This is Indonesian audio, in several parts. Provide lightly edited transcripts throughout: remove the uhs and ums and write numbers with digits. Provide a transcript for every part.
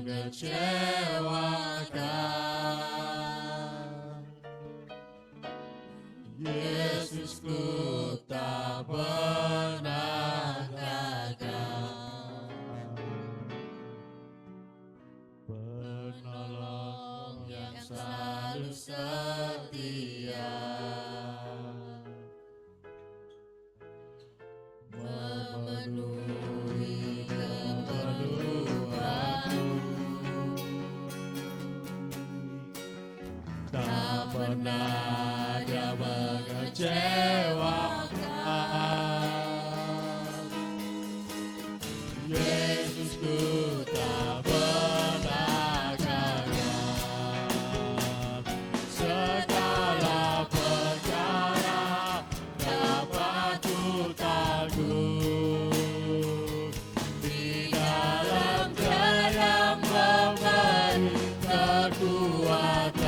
mengecewakan. Yesusku tak pernah gagal, penolong yang selalu setia, memenuhi keperluanku. Tak pernah Dia mengecewakan. Yesusku tak pernah gagal. Segala perkara dapat ku tanggung di dalam Dia yang memberi kekuatan.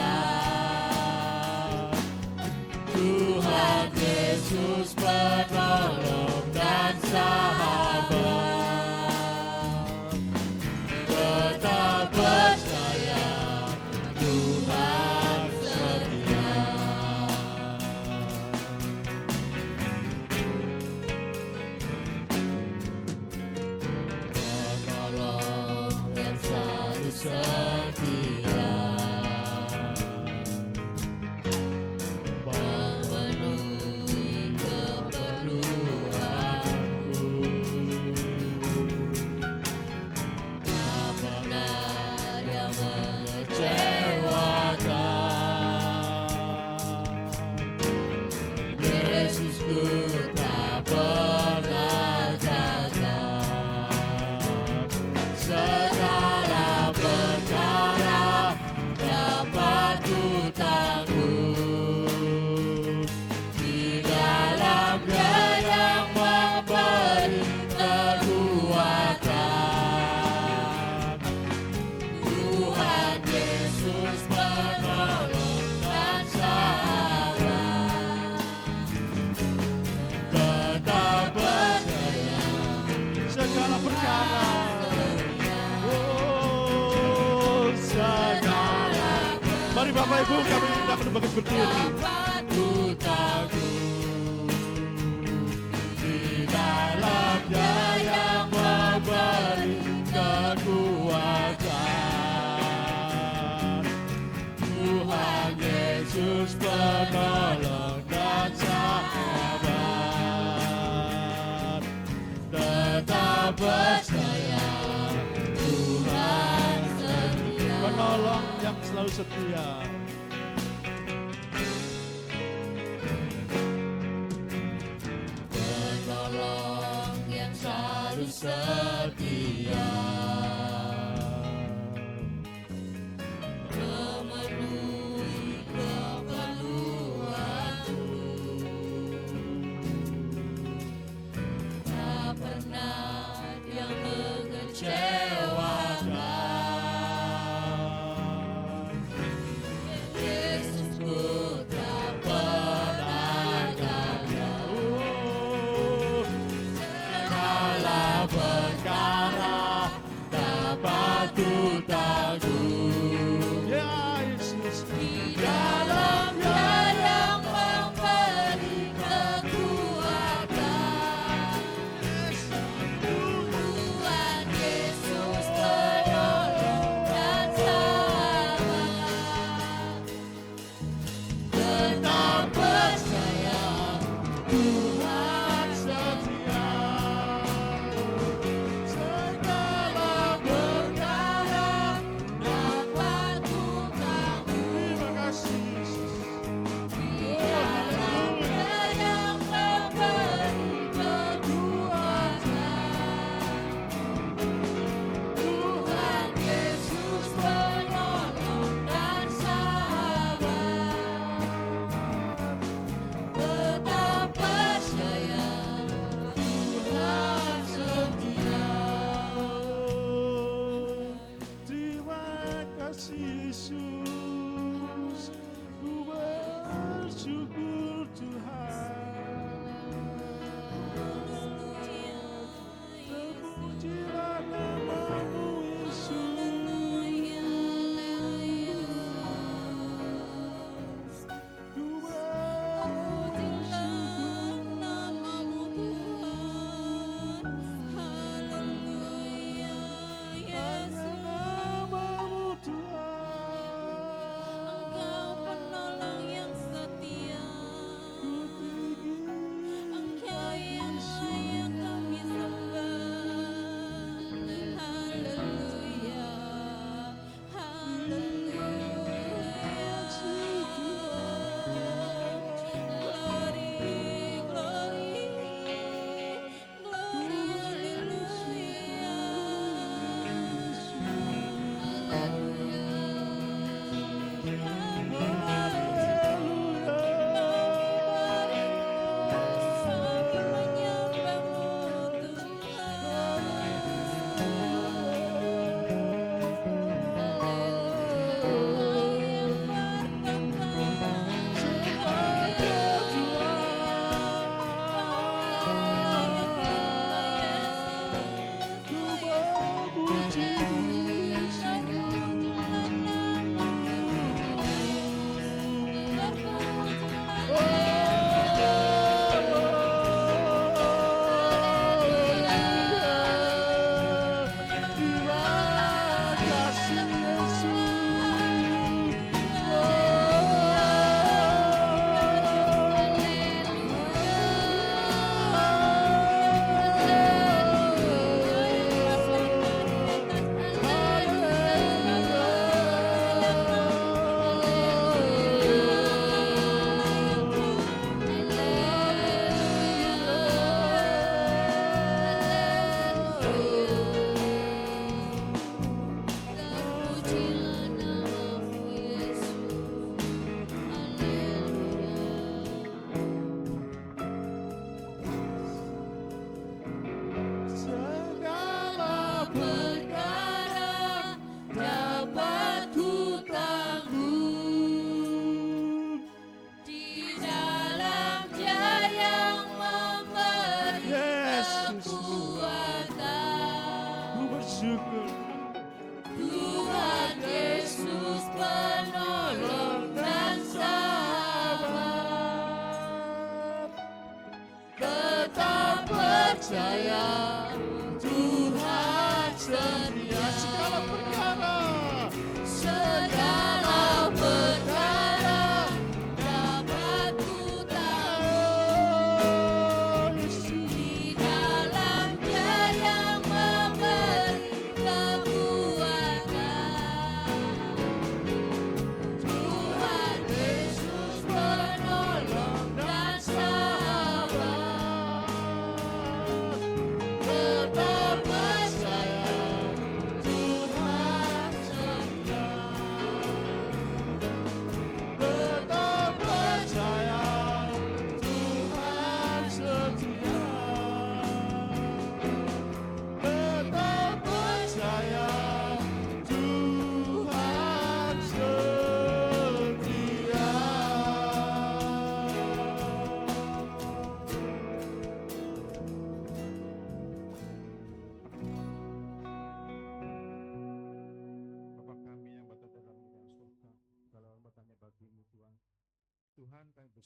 Tuhan Yesus penolong dan sahabat, tetap percaya Tuhan setia. Penolong yang selalu setia, memenuhi keperluanku. Tak pernah Dia mengecewakan. Yesusku tak pernah gagal. Segala perkara dapat ku tanggung di dalam Dia yang memberi kekuatan. Tuhan Yesus penolong dan sahabat, tetap percaya segala perkara. Oh, segala mari Bapak Ibu kami minta berdiri berdiri. Ku tanggung di dalam Dia yang memberi kekuatan. Tuhan Yesus penolong dan sahabat, tetap percaya Tuhan setia. Penolong yang selalu setia. Penolong yang selalu setia, memenuhi keperluanku. Tak pernah Dia mengecewakan. Yesusku tak pernah gagal. Segala perkara dapat ku tanggung. Ya Yesus, di dalam Dia yang memberi kekuatan. Tuhan Yesus penolong dan sahabat, tetap percaya Tuhan setia. Segala perkara dapat ku tanggung. Terima kasih Yesus. Di dalam Dia yang memberi kekuatan. Tuhan Yesus penolong dan sahabat, tetap percaya Tuhan setia. Terima kasih Yesus, ku bersyukur Tuhan. Terpujilah nama-Mu Yesus.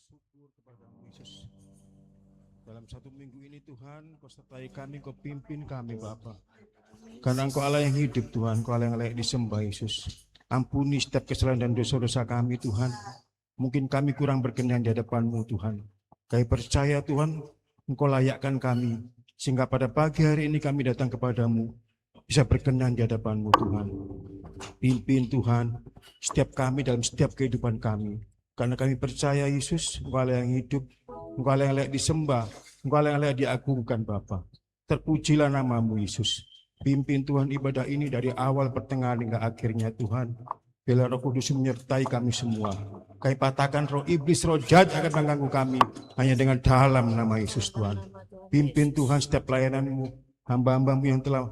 bersyukur kepada-Mu Yesus. Dalam satu minggu ini Tuhan, Kau sertai kami, Kau pimpin kami Bapa. Karena Engkau Allah yang hidup Tuhan, Engkau Allah yang layak disembah Yesus. Ampuni setiap kesalahan dan dosa-dosa kami Tuhan. Mungkin kami kurang berkenan di hadapan-Mu Tuhan. Kami percaya Tuhan, Engkau layakkan kami. Sehingga pada pagi hari ini kami datang kepadamu, bisa berkenan di hadapan-Mu Tuhan. Pimpin Tuhan, setiap kami dalam setiap kehidupan kami. Karena kami percaya Yesus, Engkau Allah yang hidup, Engkau Allah yang layak disembah, Engkau Allah yang layak diagungkan Bapa. Terpujilah nama-Mu Yesus. Pimpin Tuhan ibadah ini dari awal pertengahan hingga akhirnya Tuhan. Bila Roh Kudus menyertai kami semua. Kami patahkan roh iblis, roh jahat akan mengganggu kami. Hanya dengan dalam nama Yesus Tuhan. Pimpin Tuhan setiap pelayanan-Mu, hamba-hamba-Mu yang telah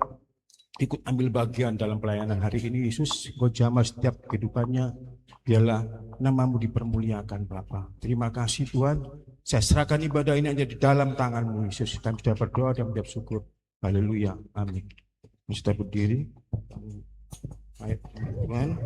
ikut ambil bagian dalam pelayanan hari ini Yesus. Engkau jamah setiap kehidupannya. Biarlah nama-Mu dipermuliakan Bapa. Terima kasih Tuhan. Saya serahkan ibadah ini hanya di dalam tangan-Mu Yesus. Kami sudah berdoa dan mengucap syukur. Haleluya. Amin. Kita berdiri. Baik, Tuhan.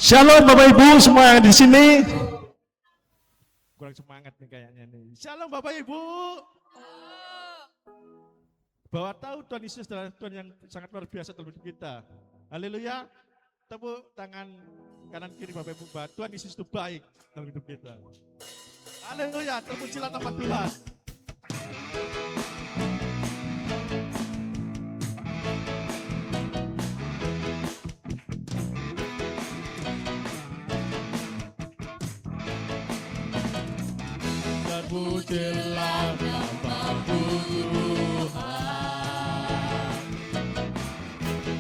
Shalom Bapak Ibu semua yang di sini. Kurang semangat nih kayaknya nih. Shalom Bapak Ibu. Bahwa tahu Tuhan Yesus adalah Tuhan yang sangat luar biasa dalam hidup kita. Haleluya. Tepuk tangan kanan kiri Bapak Ibu. Tuhan Yesus itu baik dalam hidup kita. Haleluya. Terpujilah nama Tuhan. Terpujilah nama-Mu Tuhan,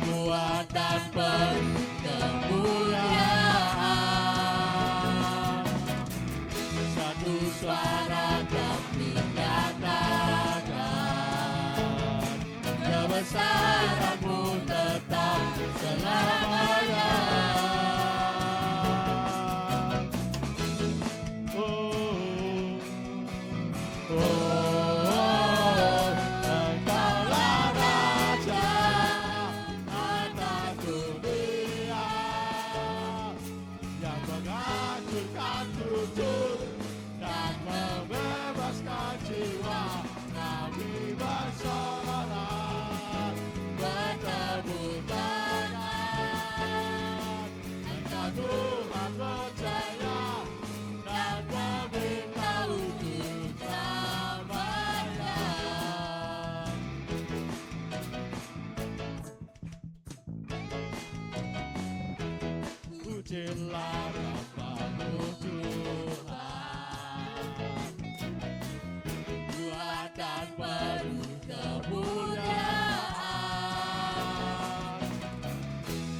kuat dan penuh kemuliaan. Satu suara kami nyatakan, kebesaran-Mu tetap selamanya. Pujilah nama-Mu Tuhan, kuat dan penuh kemuliaan.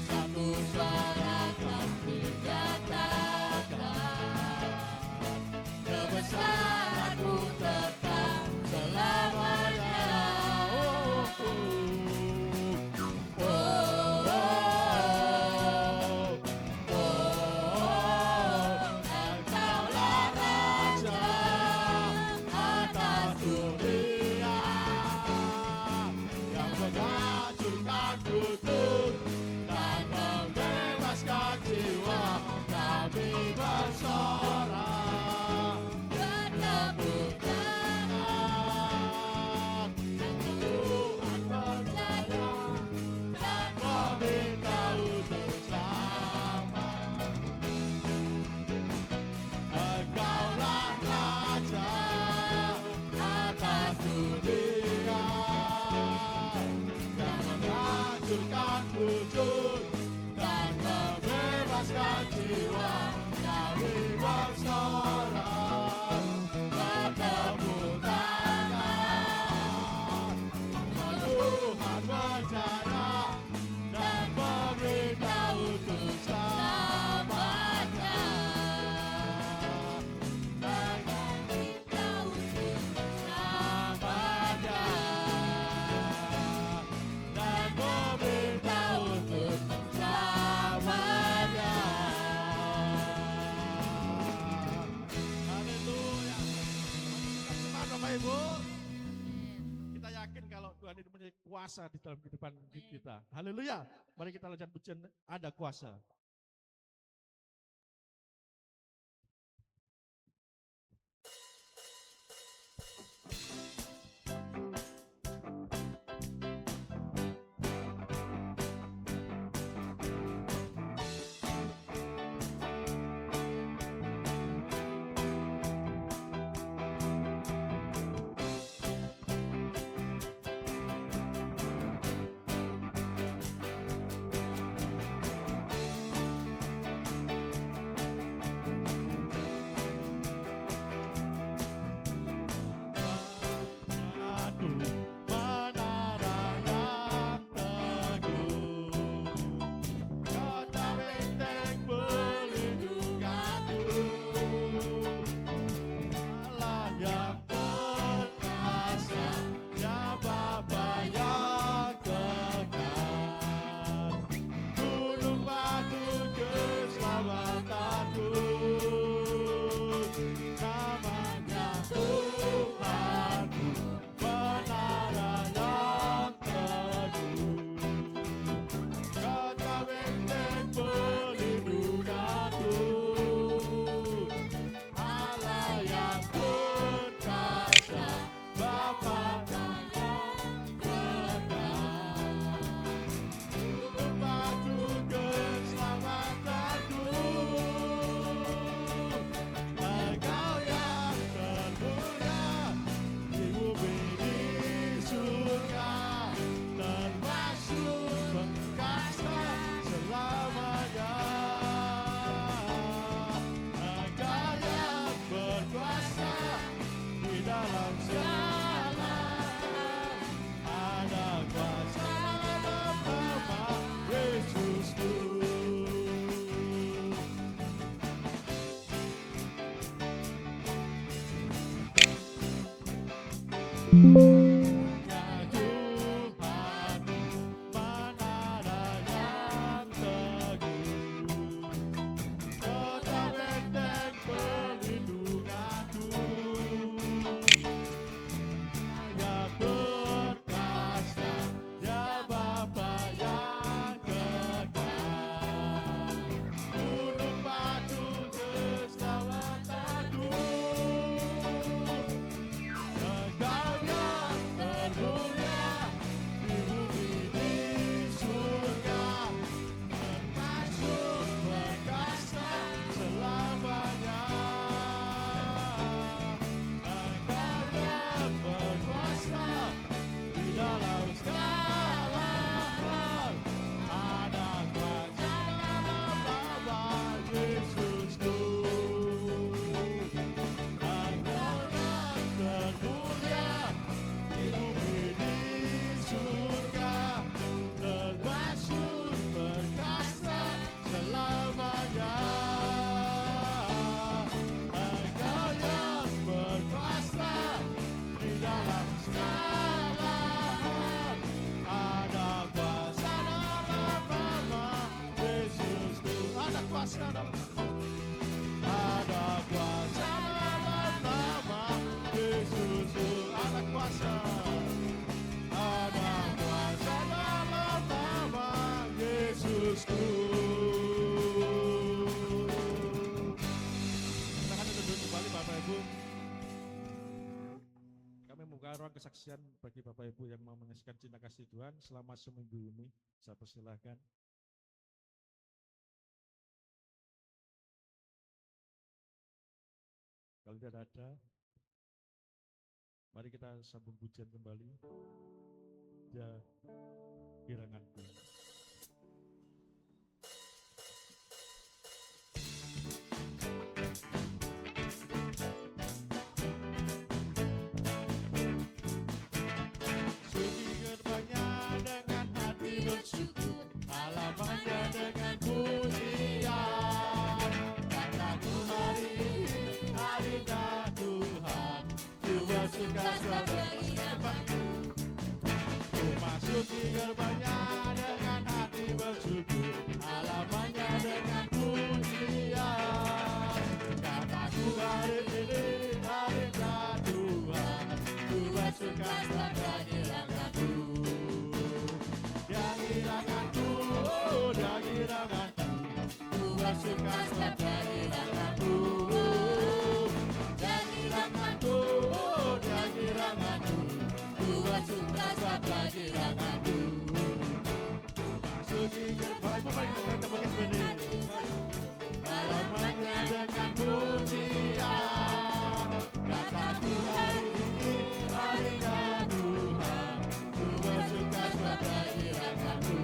Satu suara kami nyatakan, kebesaran-Mu tetap selamanya. Engkaulah Raja atas dunia. Ibu, kita yakin kalau Tuhan itu punya kuasa di dalam kehidupan kita. Haleluya. Mari kita lanjutkan pujian, ada kuasa. Ruang kesaksian bagi Bapak Ibu yang mau menyaksikan cinta kasih Tuhan selama seminggu ini. Saya persilahkan. Kalau tidak ada, mari kita sambung pujian kembali. Ya, kiranganku. Masuki gerbangnya dengan hati bersyukur, halamannya dengan pujian. Kataku hari ini harinya Tuhan, suka sabda giranganku. Dia giranganku, oh dia giranganku. Tuhan suka sabda giranganku. Dia giranganku, oh dia giranganku. Tuhan suka sabda giranganku. Masuki gerbang, kita pakai berdiri. Halamannya dengan pujian. Kataku hari ini harinya Tuhan. Tuhan suka sabda giranganku.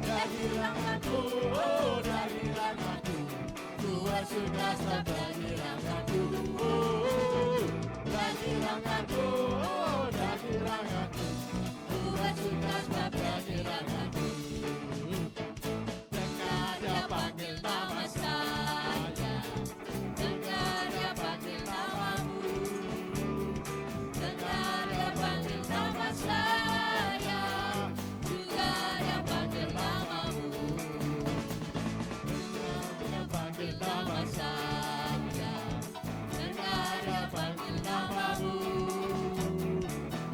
Dia giranganku, oh dia giranganku. Tuhan suka sabda giranganku. Oh, dia giranganku, oh dia giranganku. Tuhan suka sabda giranganku. Dengar dia panggil nama saya, dengar dia panggil namamu, dengar dia panggil nama saya, juga dia panggil namamu. Dengar dia panggil nama saya, dengar dia panggil namamu,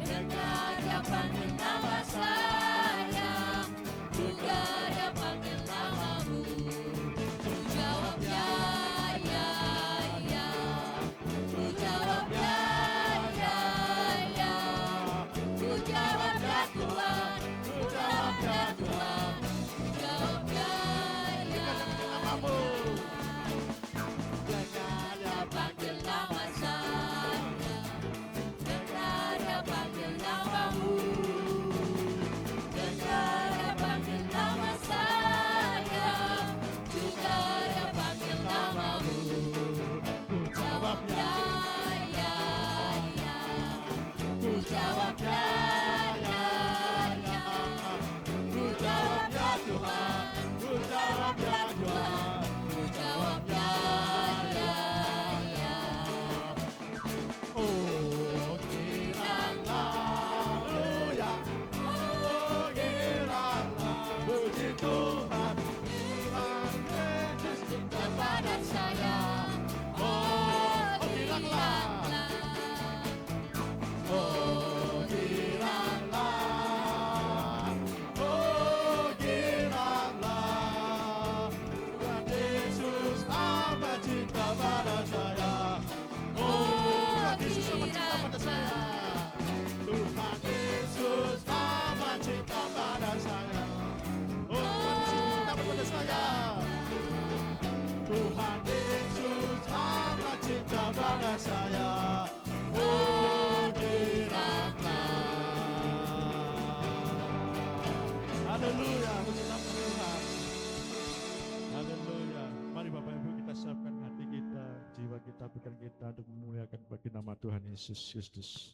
dengar dia panggil nama saya, juga dia panggil namamu. Ku jawab ya, ya, ya. Ku jawab ya, ya, ya. Ku jawab ya Tuhan, ku jawab ya Tuhan. Ku jawab ya, ya, namamu. Dengar dia panggil nama saya, dengar dia panggil namamu, dengar dia panggil nama saya, juga dia panggil namamu. Ku jawab ya, ya, ya. Ku jawab ya, ya, ya. Ku jawab ya Tuhan, ku jawab ya Tuhan. Ku jawab ya, ya, ya. Oh, giranglah, haleluya. Oh, giranglah, puji Tuhan. Tuhan Yesus cinta pada saya. Oh, giranglah. Oh, giranglah. Oh, giranglah. Tuhan Yesus amat cinta pada saya. Oh, Tuhan Yesus amat cinta pada saya. Tuhan Yesus amat cinta pada saya. Oh, Tuhan Yesus cinta pada saya. Tuhan Yesus amat cinta pada saya. Oh, giranglah. Haleluya, puji nama Tuhan. Haleluya. Mari Bapak Ibu kita siapkan hati kita, jiwa kita, pikiran kita untuk memuliakan bagi nama Tuhan Yesus Kristus.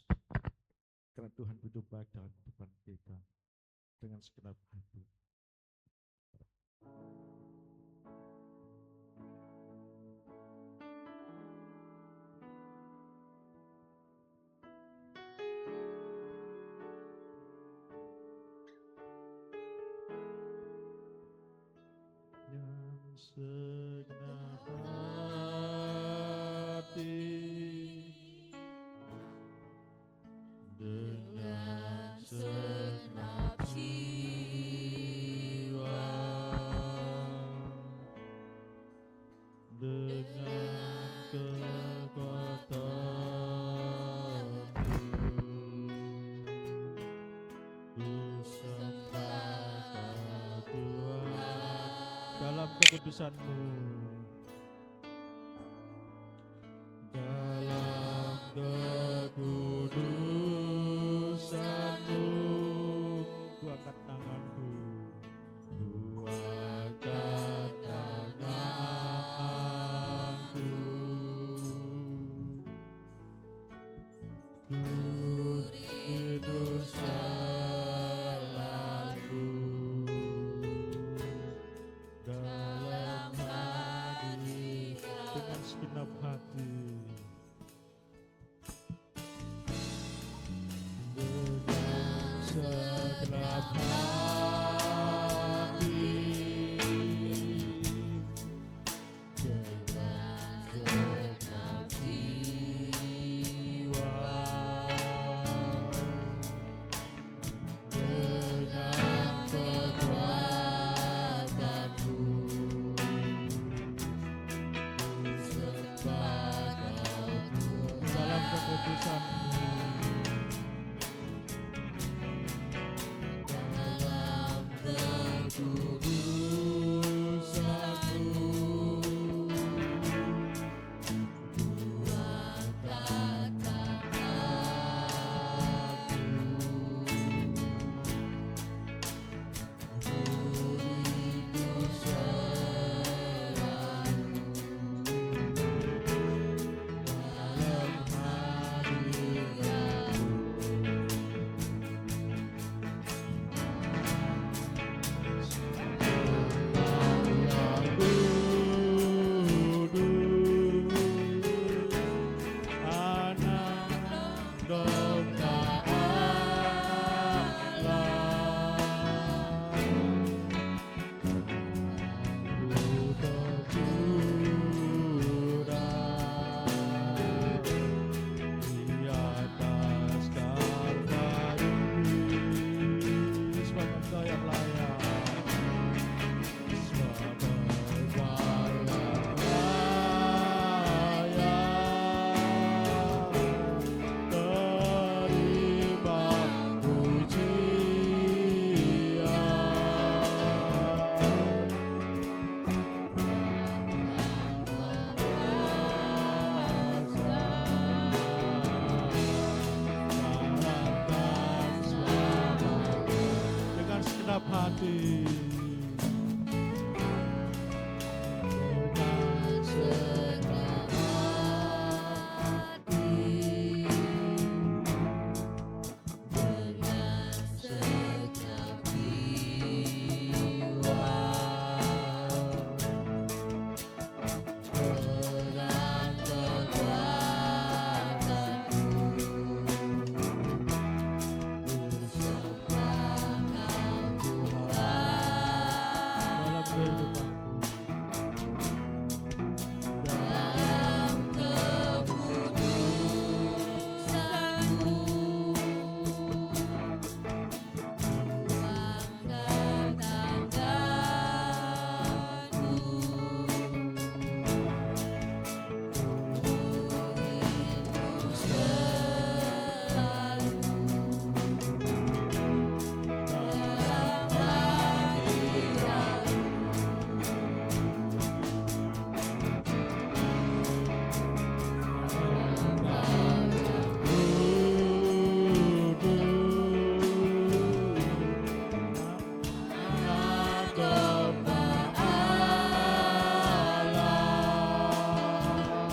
Karena Tuhan begitu baik dalam kehidupan kita dengan segenap hati. Yang segenap hati dengan segenap jiwa, dengan kekuatanku, ku sembah Tuhan dalam kekudusan-Mu. Dalam kekudusan-Mu, ku angkat tanganku, ku angkat tanganku, ku hidup selalu dalam hati dengan segenap hati. Dengan segenap hati, dengan segenap jiwa, hati. Dengan segenap hati, dengan segenap jiwa, dengan kekuatanmu, bersabdakan Tuhan dalam kehidupanku, dalam keputusanku, luangkan tanganku, untukku selalu dalam hadiratmu.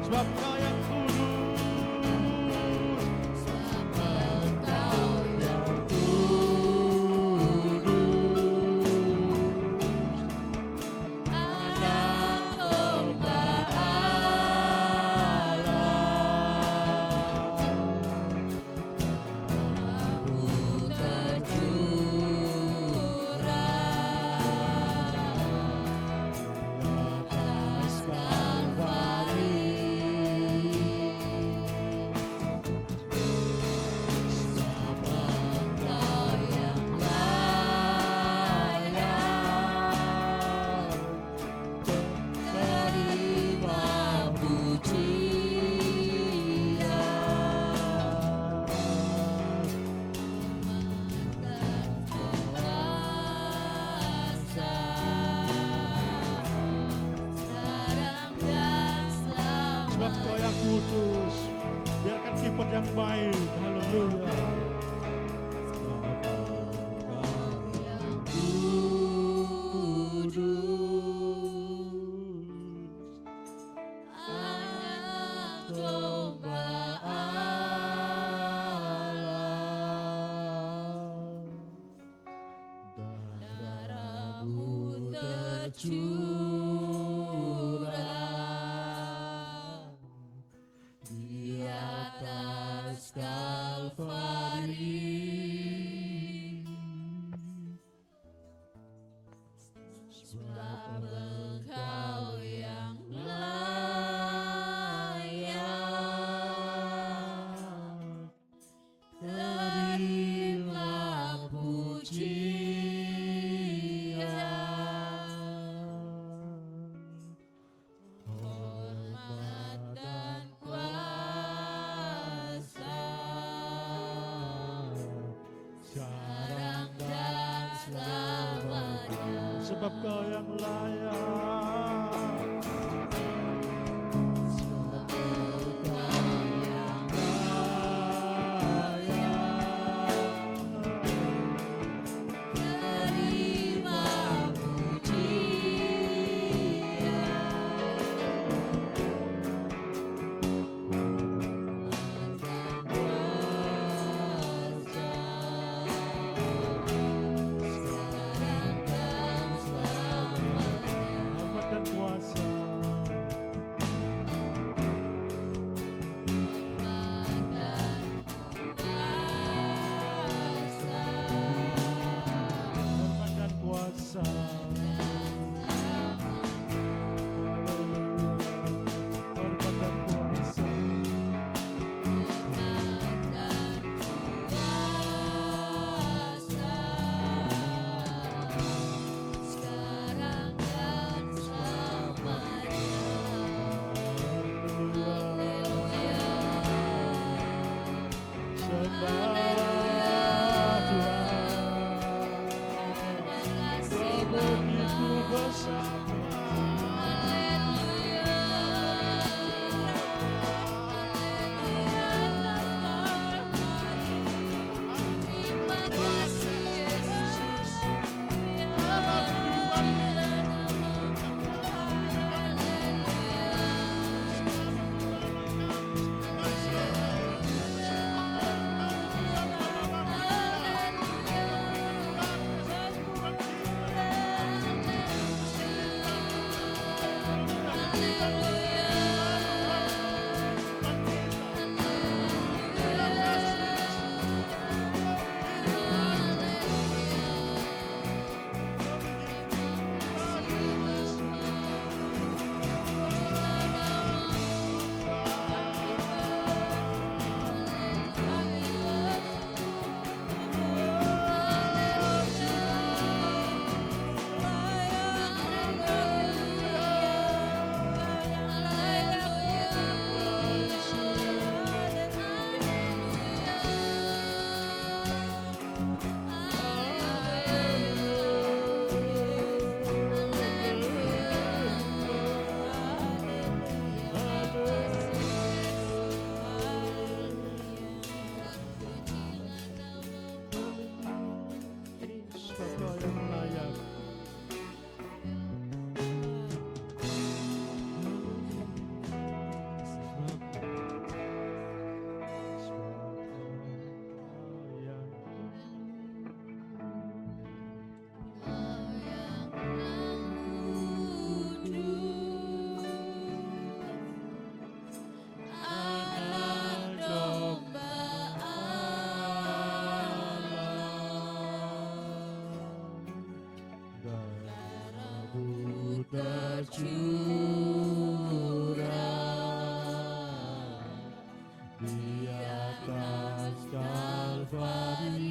Sebab Kau yang kudus, sebab Kau yang kudus, Anak domba Allah, Aku tercurah atas Kalvari. Sebab Kau yang kudus, biarkan keyboard yang baik, haleluya. Sebab Kau yang kudus, Anak domba Allah, darah-Mu tercurah di atas Kalvari. Sebab Engkau yang layak, terima pujian, hormat dan kuasa, sekarang dan selamanya. Sebab Kau yang layak, sebab Engkau yang layak, terima pujian, di atas Kalvari.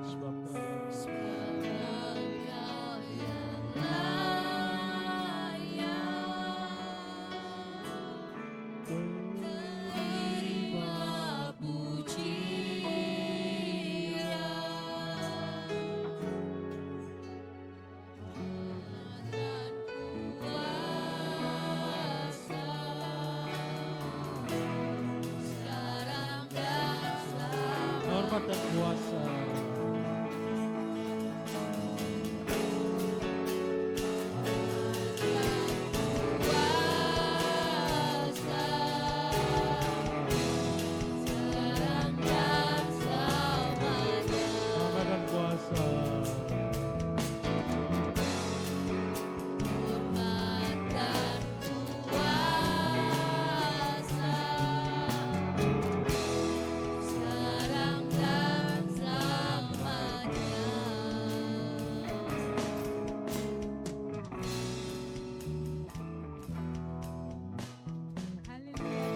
Sebab hormat dan kuasa. Hormat dan kuasa.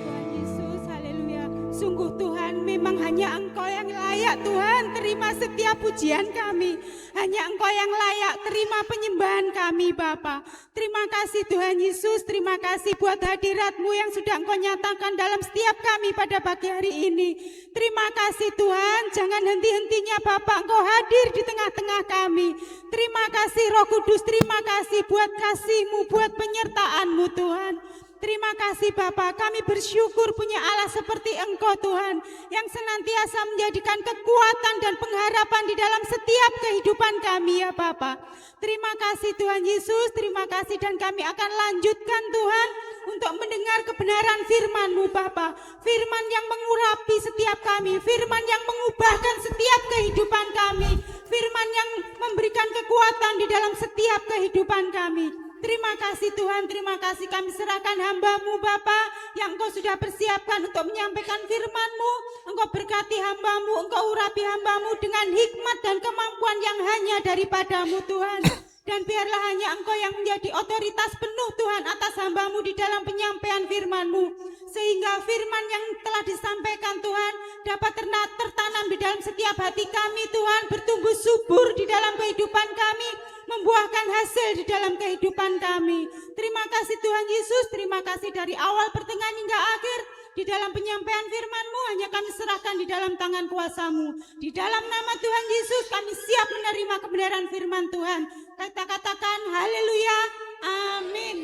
Tuhan Yesus, haleluya. Sungguh Tuhan, memang hanya Engkau yang layak Tuhan, terima setiap pujian kami. Hanya Engkau yang layak, terima penyembahan kami Bapa. Terima kasih Tuhan Yesus, terima kasih buat hadirat-Mu yang sudah Engkau nyatakan dalam setiap kami pada pagi hari ini. Terima kasih Tuhan, jangan henti-hentinya Bapak Engkau hadir di tengah-tengah kami. Terima kasih Roh Kudus, terima kasih buat kasih-Mu, buat penyertaan-Mu Tuhan. Terima kasih Bapa, kami bersyukur punya Allah seperti Engkau Tuhan, yang senantiasa menjadikan kekuatan dan pengharapan di dalam setiap kehidupan kami ya Bapa. Terima kasih Tuhan Yesus, terima kasih, dan kami akan lanjutkan Tuhan untuk mendengar kebenaran firman-Mu Bapa. Firman yang mengurapi setiap kami, firman yang mengubahkan setiap kehidupan kami, firman yang memberikan kekuatan di dalam setiap kehidupan kami. Terima kasih Tuhan, terima kasih, kami serahkan hamba-Mu Bapa yang Engkau sudah persiapkan untuk menyampaikan firman-Mu. Engkau berkati hamba-Mu, Engkau urapi hamba-Mu dengan hikmat dan kemampuan yang hanya daripada-Mu Tuhan. Dan biarlah hanya Engkau yang menjadi otoritas penuh Tuhan atas hamba-Mu di dalam penyampaian firman-Mu. Sehingga firman yang telah disampaikan Tuhan dapat tertanam di dalam setiap hati kami Tuhan, bertumbuh subur di dalam kehidupan kami, membuahkan hasil di dalam kehidupan kami. Terima kasih Tuhan Yesus, terima kasih dari awal, pertengahan hingga akhir. Di dalam penyampaian firman-Mu hanya kami serahkan di dalam tangan kuasa-Mu. Di dalam nama Tuhan Yesus kami siap menerima kebenaran firman Tuhan. Kita katakan haleluya, amin.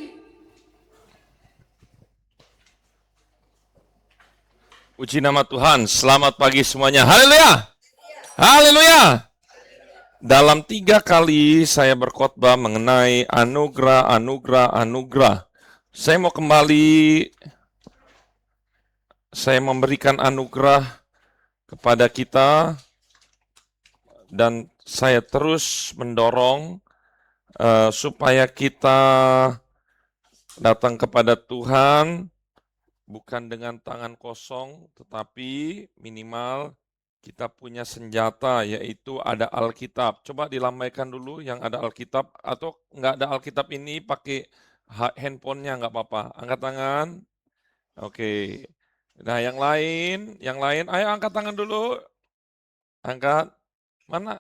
Puji nama Tuhan, selamat pagi semuanya, haleluya, haleluya. Dalam 3 kali saya berkhotbah mengenai anugerah, anugerah, anugerah. Saya mau kembali, saya memberikan anugerah kepada kita, dan saya terus mendorong supaya kita datang kepada Tuhan bukan dengan tangan kosong, tetapi minimal kita punya senjata, yaitu ada Alkitab. Coba dilambaikan dulu yang ada Alkitab, atau nggak ada Alkitab ini pakai handphonenya nggak apa-apa. Angkat tangan. Oke. Nah yang lain, ayo angkat tangan dulu. Angkat. Mana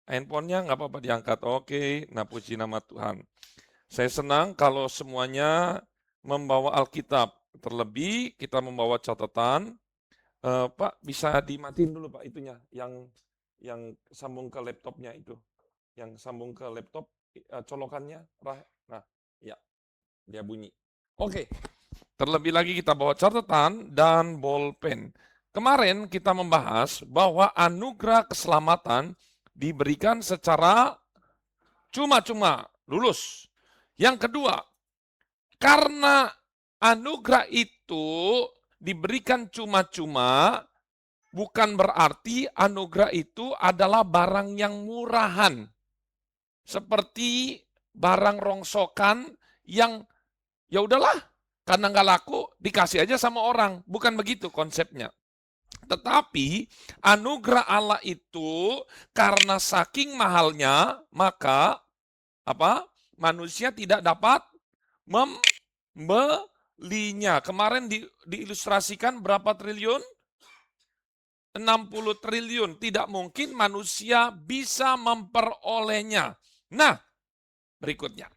handphonenya, nggak apa-apa diangkat. Oke. Nah puji nama Tuhan. Saya senang kalau semuanya membawa Alkitab. Terlebih kita membawa catatan. Pak, bisa dimatiin dulu Pak itunya, yang sambung ke laptopnya itu, yang sambung ke laptop colokannya, nah ya dia bunyi. Oke, terlebih lagi kita bawa catatan dan bolpen. Kemarin kita membahas bahwa anugerah keselamatan diberikan secara cuma-cuma, lulus. Yang kedua, karena anugerah itu diberikan cuma-cuma, bukan berarti anugerah itu adalah barang yang murahan. Seperti barang rongsokan yang ya udahlah, karena nggak laku dikasih aja sama orang. Bukan begitu konsepnya. Tetapi anugerah Allah itu karena saking mahalnya, maka manusia tidak dapat membelinya. Kemarin diilustrasikan berapa triliun? 60 triliun. Tidak mungkin manusia bisa memperolehnya. Nah, berikutnya.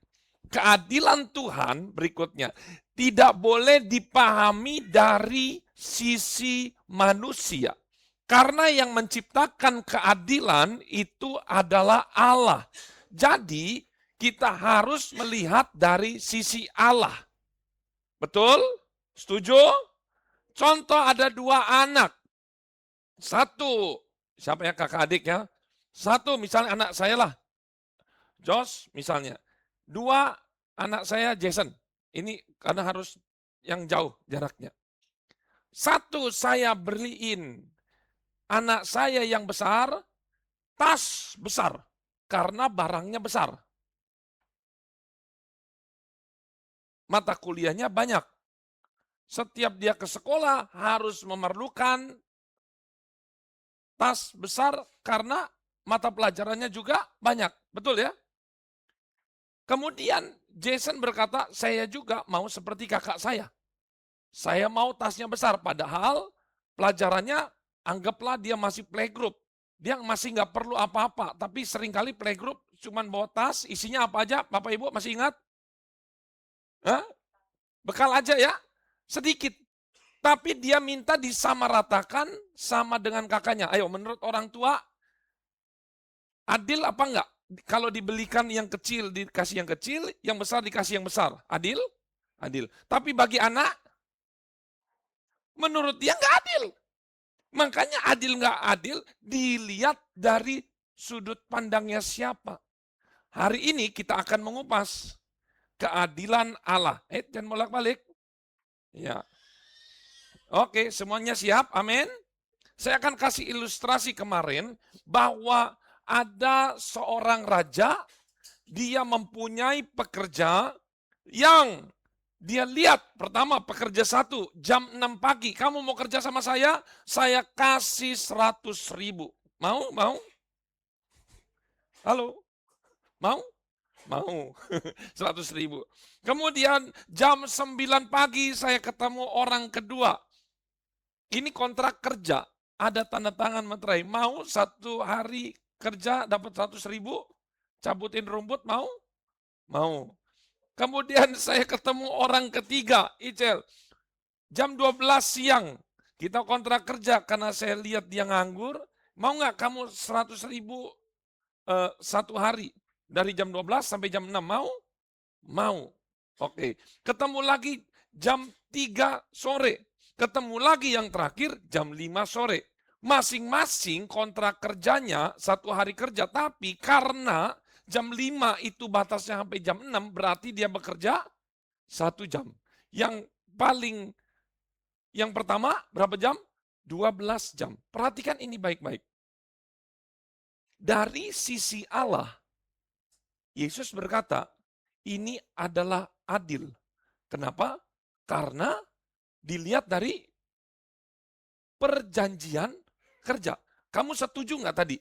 Keadilan Tuhan berikutnya tidak boleh dipahami dari sisi manusia. Karena yang menciptakan keadilan itu adalah Allah. Jadi kita harus melihat dari sisi Allah. Betul? Setuju? Contoh ada 2 anak. Satu, siapa ya kakak adik ya? Satu misalnya anak saya lah, Josh misalnya. 2 anak saya Jason. Ini karena harus yang jauh jaraknya. 1 saya beliin anak saya yang besar, tas besar. Karena barangnya besar. Mata kuliahnya banyak. Setiap dia ke sekolah harus memerlukan tas besar karena mata pelajarannya juga banyak. Betul ya? Kemudian Jason berkata, saya juga mau seperti kakak saya. Saya mau tasnya besar, padahal pelajarannya anggaplah dia masih playgroup. Dia masih nggak perlu apa-apa, tapi seringkali playgroup cuman bawa tas, isinya apa aja, Bapak Ibu masih ingat? Hah? Bekal aja ya, sedikit. Tapi dia minta disamaratakan sama dengan kakaknya. Ayo, menurut orang tua, adil apa enggak? Kalau dibelikan yang kecil, dikasih yang kecil, yang besar dikasih yang besar. Adil? Adil. Tapi bagi anak, menurut dia enggak adil. Makanya adil enggak adil, dilihat dari sudut pandangnya siapa. Hari ini kita akan mengupas keadilan Allah. Jangan bolak-balik. Ya. Oke, semuanya siap? Amin. Saya akan kasih ilustrasi kemarin bahwa ada seorang raja, dia mempunyai pekerja yang dia lihat, pertama pekerja 1, jam 6 pagi, kamu mau kerja sama saya kasih 100.000. Mau? Mau? Halo? Mau? Mau. 100.000. Kemudian jam 9 pagi saya ketemu orang kedua. Ini kontrak kerja, ada tanda tangan materai. Mau 1 hari kerja dapat 100.000, cabutin rumput, mau? Mau. Kemudian saya ketemu orang ketiga, Icel. Jam 12 siang, kita kontrak kerja karena saya lihat dia nganggur. Mau nggak kamu 100.000 1 hari? Dari jam 12 sampai jam 6, mau? Mau. Oke. Ketemu lagi jam 3 sore. Ketemu lagi yang terakhir jam 5 sore. Masing-masing kontrak kerjanya 1 hari kerja, tapi karena jam 5 itu batasnya sampai jam 6, berarti dia bekerja 1 jam. Yang pertama berapa jam? 12 jam. Perhatikan ini baik-baik. Dari sisi Allah, Yesus berkata, ini adalah adil. Kenapa? Karena dilihat dari perjanjian kerja. Kamu setuju nggak tadi?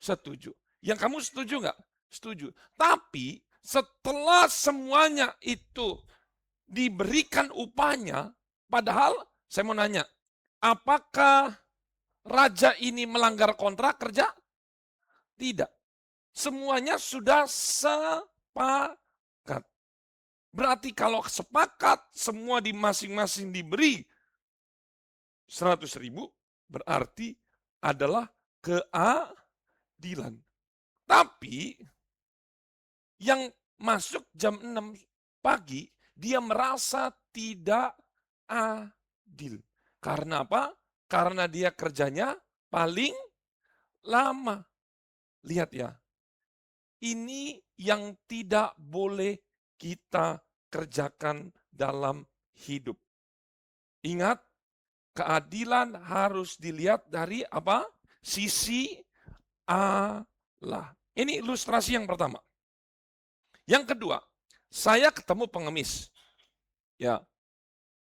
Setuju. Yang kamu setuju nggak? Setuju. Tapi setelah semuanya itu diberikan upahnya, padahal saya mau nanya, apakah raja ini melanggar kontrak kerja? Tidak. Semuanya sudah sepakat. Berarti kalau sepakat, semua di masing-masing diberi 100.000, berarti adalah keadilan. Tapi yang masuk jam 6 pagi, dia merasa tidak adil. Karena apa? Karena dia kerjanya paling lama. Lihat ya, ini yang tidak boleh kita kerjakan dalam hidup. Ingat, keadilan harus dilihat dari apa? Sisi Allah. Ini ilustrasi yang pertama. Yang kedua, saya ketemu pengemis. Ya,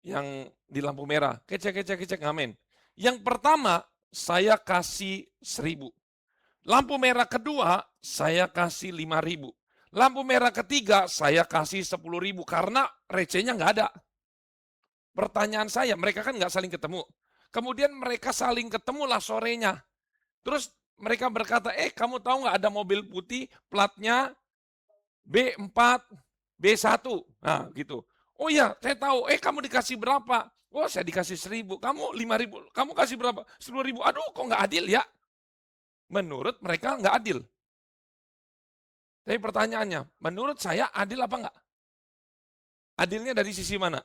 yang di lampu merah. Kecek, ngamen. Yang pertama, saya kasih 1.000. Lampu merah kedua, saya kasih 5.000. Lampu merah ketiga, saya kasih 10.000 karena recehnya nggak ada. Pertanyaan saya, mereka kan nggak saling ketemu. Kemudian mereka saling ketemulah sorenya. Terus mereka berkata, kamu tahu nggak ada mobil putih platnya B4, B1. Nah gitu. Oh iya, saya tahu. Kamu dikasih berapa? Oh, saya dikasih 1.000. Kamu 5.000. Kamu kasih berapa? 10.000. Aduh, kok nggak adil ya? Menurut mereka nggak adil. Tapi pertanyaannya, menurut saya adil apa nggak? Adilnya dari sisi mana?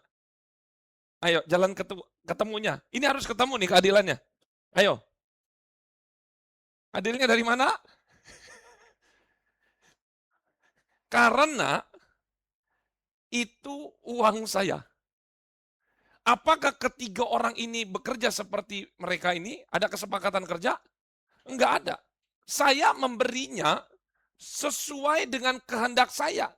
Ayo, jalan ketemunya. Ini harus ketemu nih keadilannya. Ayo. Adilnya dari mana? Karena itu uang saya. Apakah ketiga orang ini bekerja seperti mereka ini? Ada kesepakatan kerja? Enggak ada. Saya memberinya sesuai dengan kehendak saya.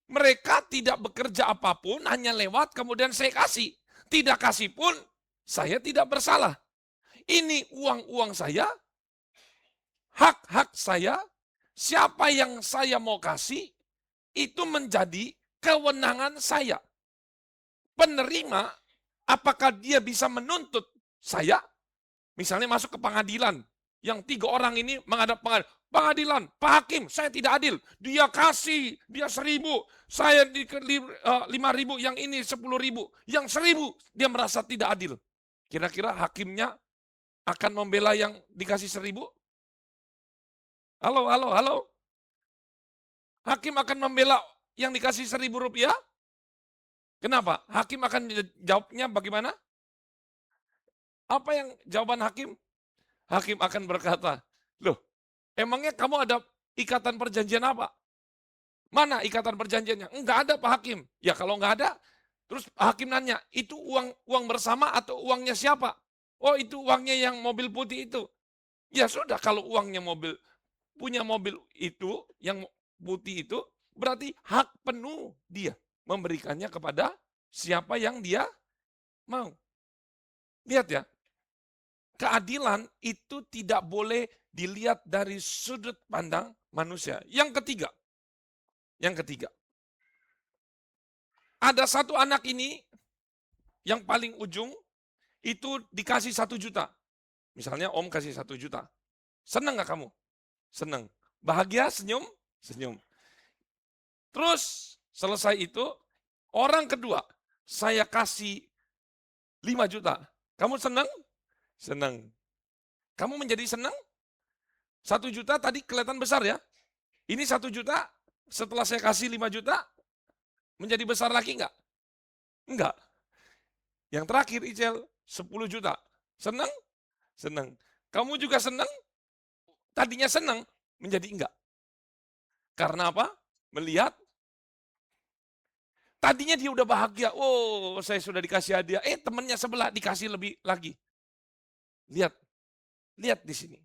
Mereka tidak bekerja apapun, hanya lewat kemudian saya kasih. Tidak kasih pun, saya tidak bersalah. Ini uang-uang saya, hak-hak saya, siapa yang saya mau kasih, itu menjadi kewenangan saya. Penerima, apakah dia bisa menuntut saya? Misalnya masuk ke pengadilan, yang 3 orang ini menghadap pengadilan, Pak Hakim, saya tidak adil. Dia kasih, dia 1.000, saya di 5.000, yang ini 10.000, yang 1.000 dia merasa tidak adil. Kira-kira hakimnya akan membela yang dikasih 1.000? Halo. Hakim akan membela yang dikasih 1.000 rupiah? Kenapa? Hakim akan jawabnya bagaimana? Apa yang jawaban hakim? Hakim akan berkata, loh, emangnya kamu ada ikatan perjanjian apa? Mana ikatan perjanjiannya? Enggak ada Pak Hakim. Ya kalau enggak ada, terus hakim nanya, itu uang bersama atau uangnya siapa? Oh itu uangnya yang mobil putih itu. Ya sudah, kalau uangnya punya mobil itu, yang putih itu, berarti hak penuh dia memberikannya kepada siapa yang dia mau. Lihat ya, keadilan itu tidak boleh dilihat dari sudut pandang manusia. Yang ketiga, ada satu anak ini yang paling ujung itu dikasih 1 juta. Misalnya Om kasih 1 juta. Senang nggak kamu? Senang. Bahagia, senyum? Senyum. Terus selesai itu, orang kedua, saya kasih 5 juta. Kamu senang? Senang. Kamu menjadi senang? 1 juta tadi kelihatan besar ya. Ini 1 juta, setelah saya kasih 5 juta, menjadi besar lagi enggak? Enggak. Yang terakhir Icel, 10 juta. Senang? Senang. Kamu juga senang? Tadinya senang, menjadi enggak. Karena apa? Melihat tadinya dia udah bahagia. Oh, saya sudah dikasih hadiah. Temannya sebelah dikasih lebih lagi. Lihat di sini.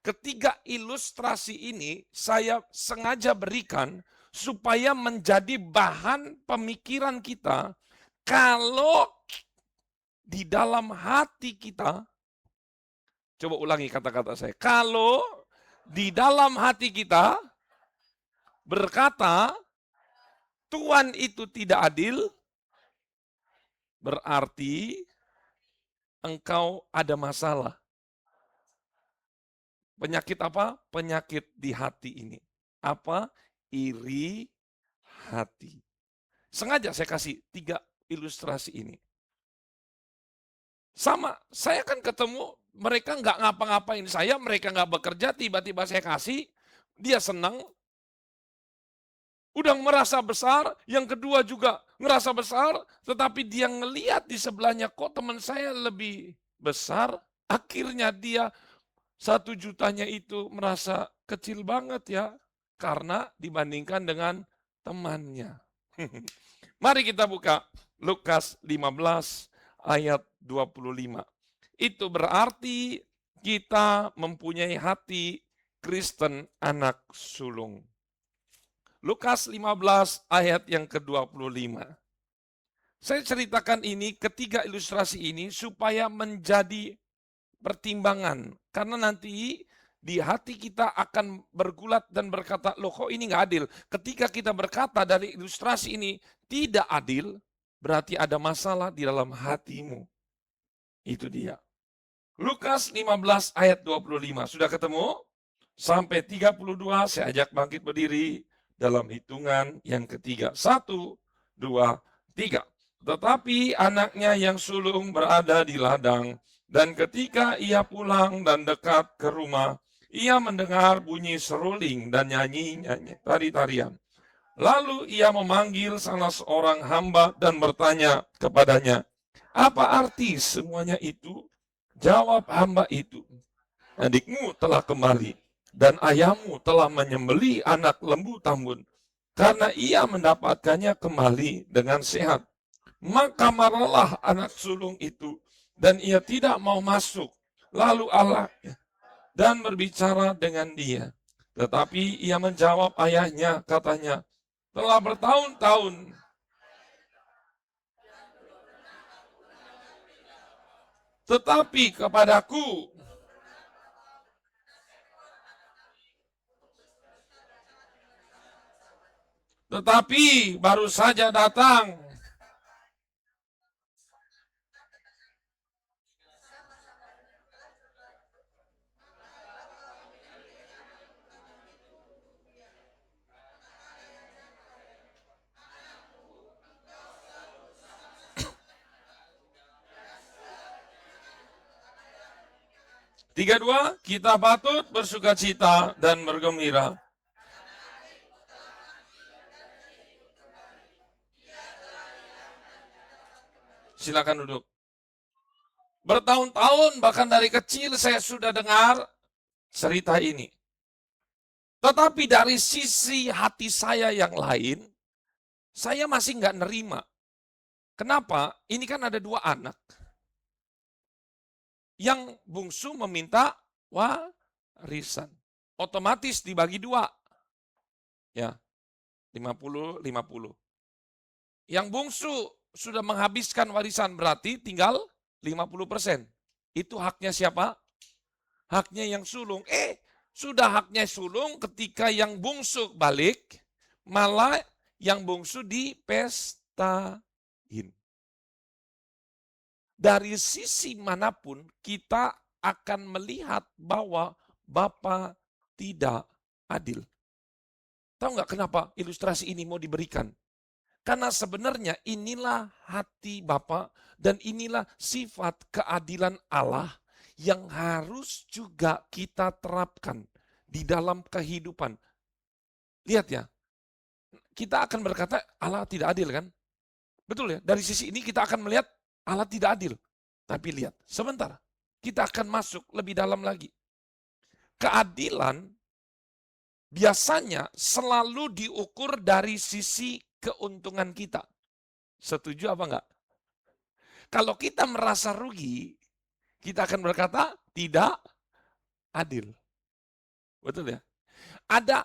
Ketiga ilustrasi ini saya sengaja berikan supaya menjadi bahan pemikiran kita. Kalau di dalam hati kita, coba ulangi kata-kata saya. Kalau di dalam hati kita berkata, Tuhan itu tidak adil, berarti engkau ada masalah. Penyakit apa? Penyakit di hati ini. Apa? Iri hati. Sengaja saya kasih 3 ilustrasi ini. Sama, saya kan ketemu, mereka nggak ngapa-ngapain saya, mereka nggak bekerja, tiba-tiba saya kasih, dia senang, udah merasa besar, yang kedua juga ngerasa besar, tetapi dia ngelihat di sebelahnya, kok teman saya lebih besar, akhirnya dia 1 jutanya itu merasa kecil banget ya, karena dibandingkan dengan temannya. Mari kita buka Lukas 15 ayat 25. Itu berarti kita mempunyai hati Kristen anak sulung. Lukas 15 ayat yang ke-25. Saya ceritakan ini, ketiga ilustrasi ini supaya menjadi pertimbangan. Karena nanti di hati kita akan bergulat dan berkata, loh kok ini nggak adil. Ketika kita berkata dari ilustrasi ini tidak adil, berarti ada masalah di dalam hatimu. Itu dia. Lukas 15 ayat 25. Sudah ketemu? Sampai 32 saya ajak bangkit berdiri dalam hitungan yang ketiga. 1, 2, 3. Tetapi anaknya yang sulung berada di ladang. Dan ketika ia pulang dan dekat ke rumah, ia mendengar bunyi seruling dan nyanyi-nyanyi tari-tarian. Lalu ia memanggil salah seorang hamba dan bertanya kepadanya, apa arti semuanya itu? Jawab hamba itu, adikmu telah kembali dan ayahmu telah menyembelih anak lembu tambun karena ia mendapatkannya kembali dengan sehat. Maka marahlah anak sulung itu dan ia tidak mau masuk. Lalu Allah dan berbicara dengan dia. Tetapi ia menjawab ayahnya, katanya, telah bertahun-tahun tetapi kepadaku baru saja datang. Tiga dua, kita patut bersukacita dan bergembira. Silakan duduk. Bertahun-tahun bahkan dari kecil saya sudah dengar cerita ini. Tetapi dari sisi hati saya yang lain, saya masih nggak nerima. Kenapa? Ini kan ada 2 anak. Yang bungsu meminta warisan. Otomatis dibagi 2. Ya, 50-50. Yang bungsu sudah menghabiskan warisan berarti tinggal 50%. Itu haknya siapa? Haknya yang sulung. Sudah haknya sulung ketika yang bungsu balik, malah yang bungsu dipestain. Dari sisi manapun kita akan melihat bahwa Bapa tidak adil. Tahu nggak kenapa ilustrasi ini mau diberikan? Karena sebenarnya inilah hati Bapa dan inilah sifat keadilan Allah yang harus juga kita terapkan di dalam kehidupan. Lihat ya, kita akan berkata Allah tidak adil kan? Betul ya, dari sisi ini kita akan melihat Allah tidak adil. Tapi lihat, sebentar. Kita akan masuk lebih dalam lagi. Keadilan biasanya selalu diukur dari sisi keuntungan kita. Setuju apa enggak? Kalau kita merasa rugi, kita akan berkata tidak adil. Betul ya? Ada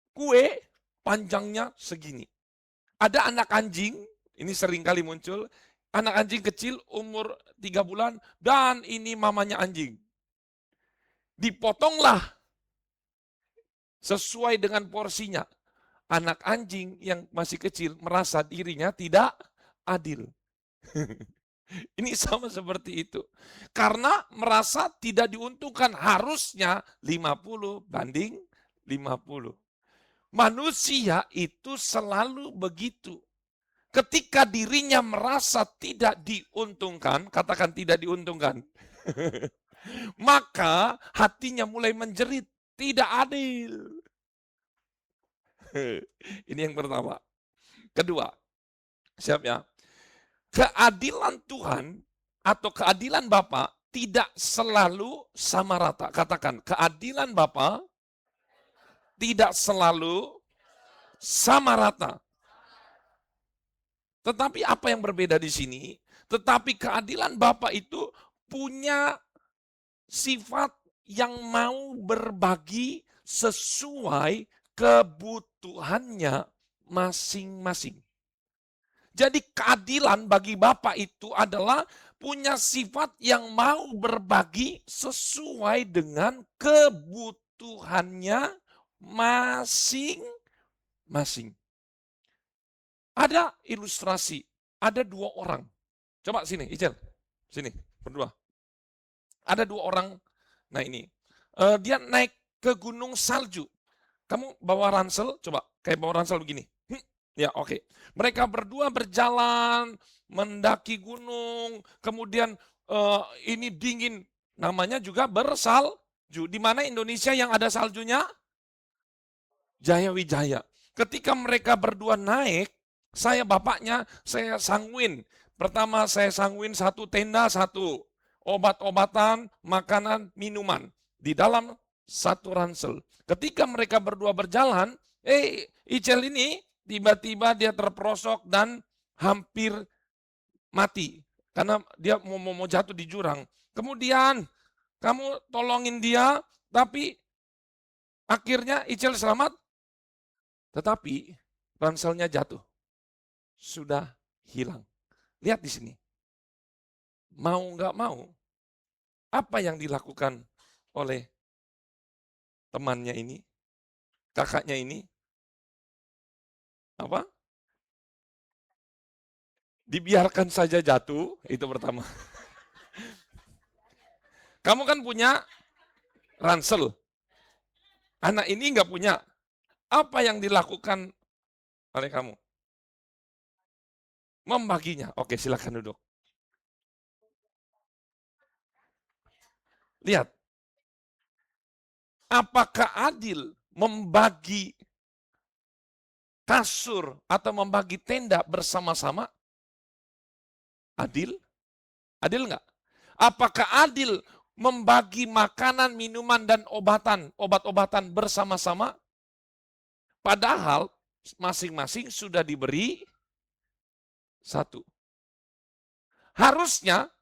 kue panjangnya segini. Ada anak anjing, ini sering kali muncul, anak anjing kecil umur 3 bulan dan ini mamanya anjing. Dipotonglah sesuai dengan porsinya. Anak anjing yang masih kecil merasa dirinya tidak adil. Ini sama seperti itu. Karena merasa tidak diuntungkan, harusnya 50 banding 50. Manusia itu selalu begitu. Ketika dirinya merasa tidak diuntungkan, katakan tidak diuntungkan, maka hatinya mulai menjerit, tidak adil. Ini yang pertama. Kedua, siap ya? Keadilan Tuhan atau keadilan Bapa tidak selalu sama rata. Katakan, keadilan Bapa tidak selalu sama rata. Tetapi apa yang berbeda di sini? Tetapi keadilan Bapa itu punya sifat yang mau berbagi sesuai kebutuhannya masing-masing. Jadi keadilan bagi Bapa itu adalah punya sifat yang mau berbagi sesuai dengan kebutuhannya masing-masing. Ada ilustrasi, ada 2 orang. Coba sini, Icel. Sini, berdua. Ada 2 orang. Nah ini, dia naik ke gunung salju. Kamu bawa ransel, coba kayak bawa ransel begini. Ya oke. Mereka berdua berjalan, mendaki gunung, kemudian ini dingin. Namanya juga bersalju. Di mana Indonesia yang ada saljunya? Jayawijaya. Ketika mereka berdua naik, saya bapaknya, saya sangguin. Pertama saya sangguin 1 tenda, 1 obat-obatan, makanan, minuman. Di dalam 1 ransel. Ketika mereka berdua berjalan, Icel ini tiba-tiba dia terperosok dan hampir mati. Karena dia mau jatuh di jurang. Kemudian kamu tolongin dia, tapi akhirnya Icel selamat. Tetapi ranselnya jatuh. Sudah hilang. Lihat di sini. Mau nggak mau, apa yang dilakukan oleh temannya ini, kakaknya ini? Apa? Dibiarkan saja jatuh, itu pertama. Kamu kan punya ransel. Anak ini nggak punya. Apa yang dilakukan oleh kamu? Membaginya. Oke, silakan duduk. Lihat. Apakah adil membagi kasur atau membagi tenda bersama-sama? Adil? Adil enggak? Apakah adil membagi makanan, minuman, dan obat-obatan bersama-sama? Padahal masing-masing sudah diberi 1. Harusnya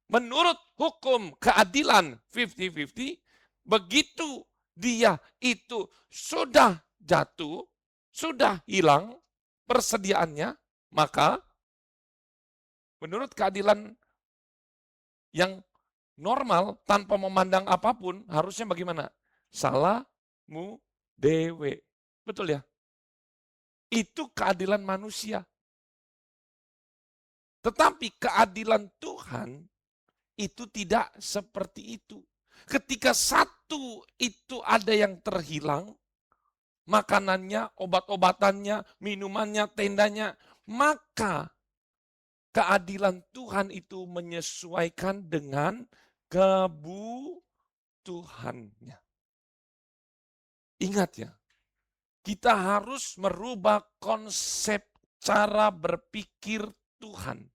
menurut hukum keadilan 50-50, begitu dia itu sudah jatuh, sudah hilang persediaannya, maka menurut keadilan yang normal tanpa memandang apapun, harusnya bagaimana? Salahmu dewe. Betul ya? Itu keadilan manusia. Tetapi keadilan Tuhan itu tidak seperti itu. Ketika 1 itu ada yang terhilang, makanannya, obat-obatannya, minumannya, tendanya, maka keadilan Tuhan itu menyesuaikan dengan kebutuhannya. Ingat ya, kita harus merubah konsep cara berpikir Tuhan.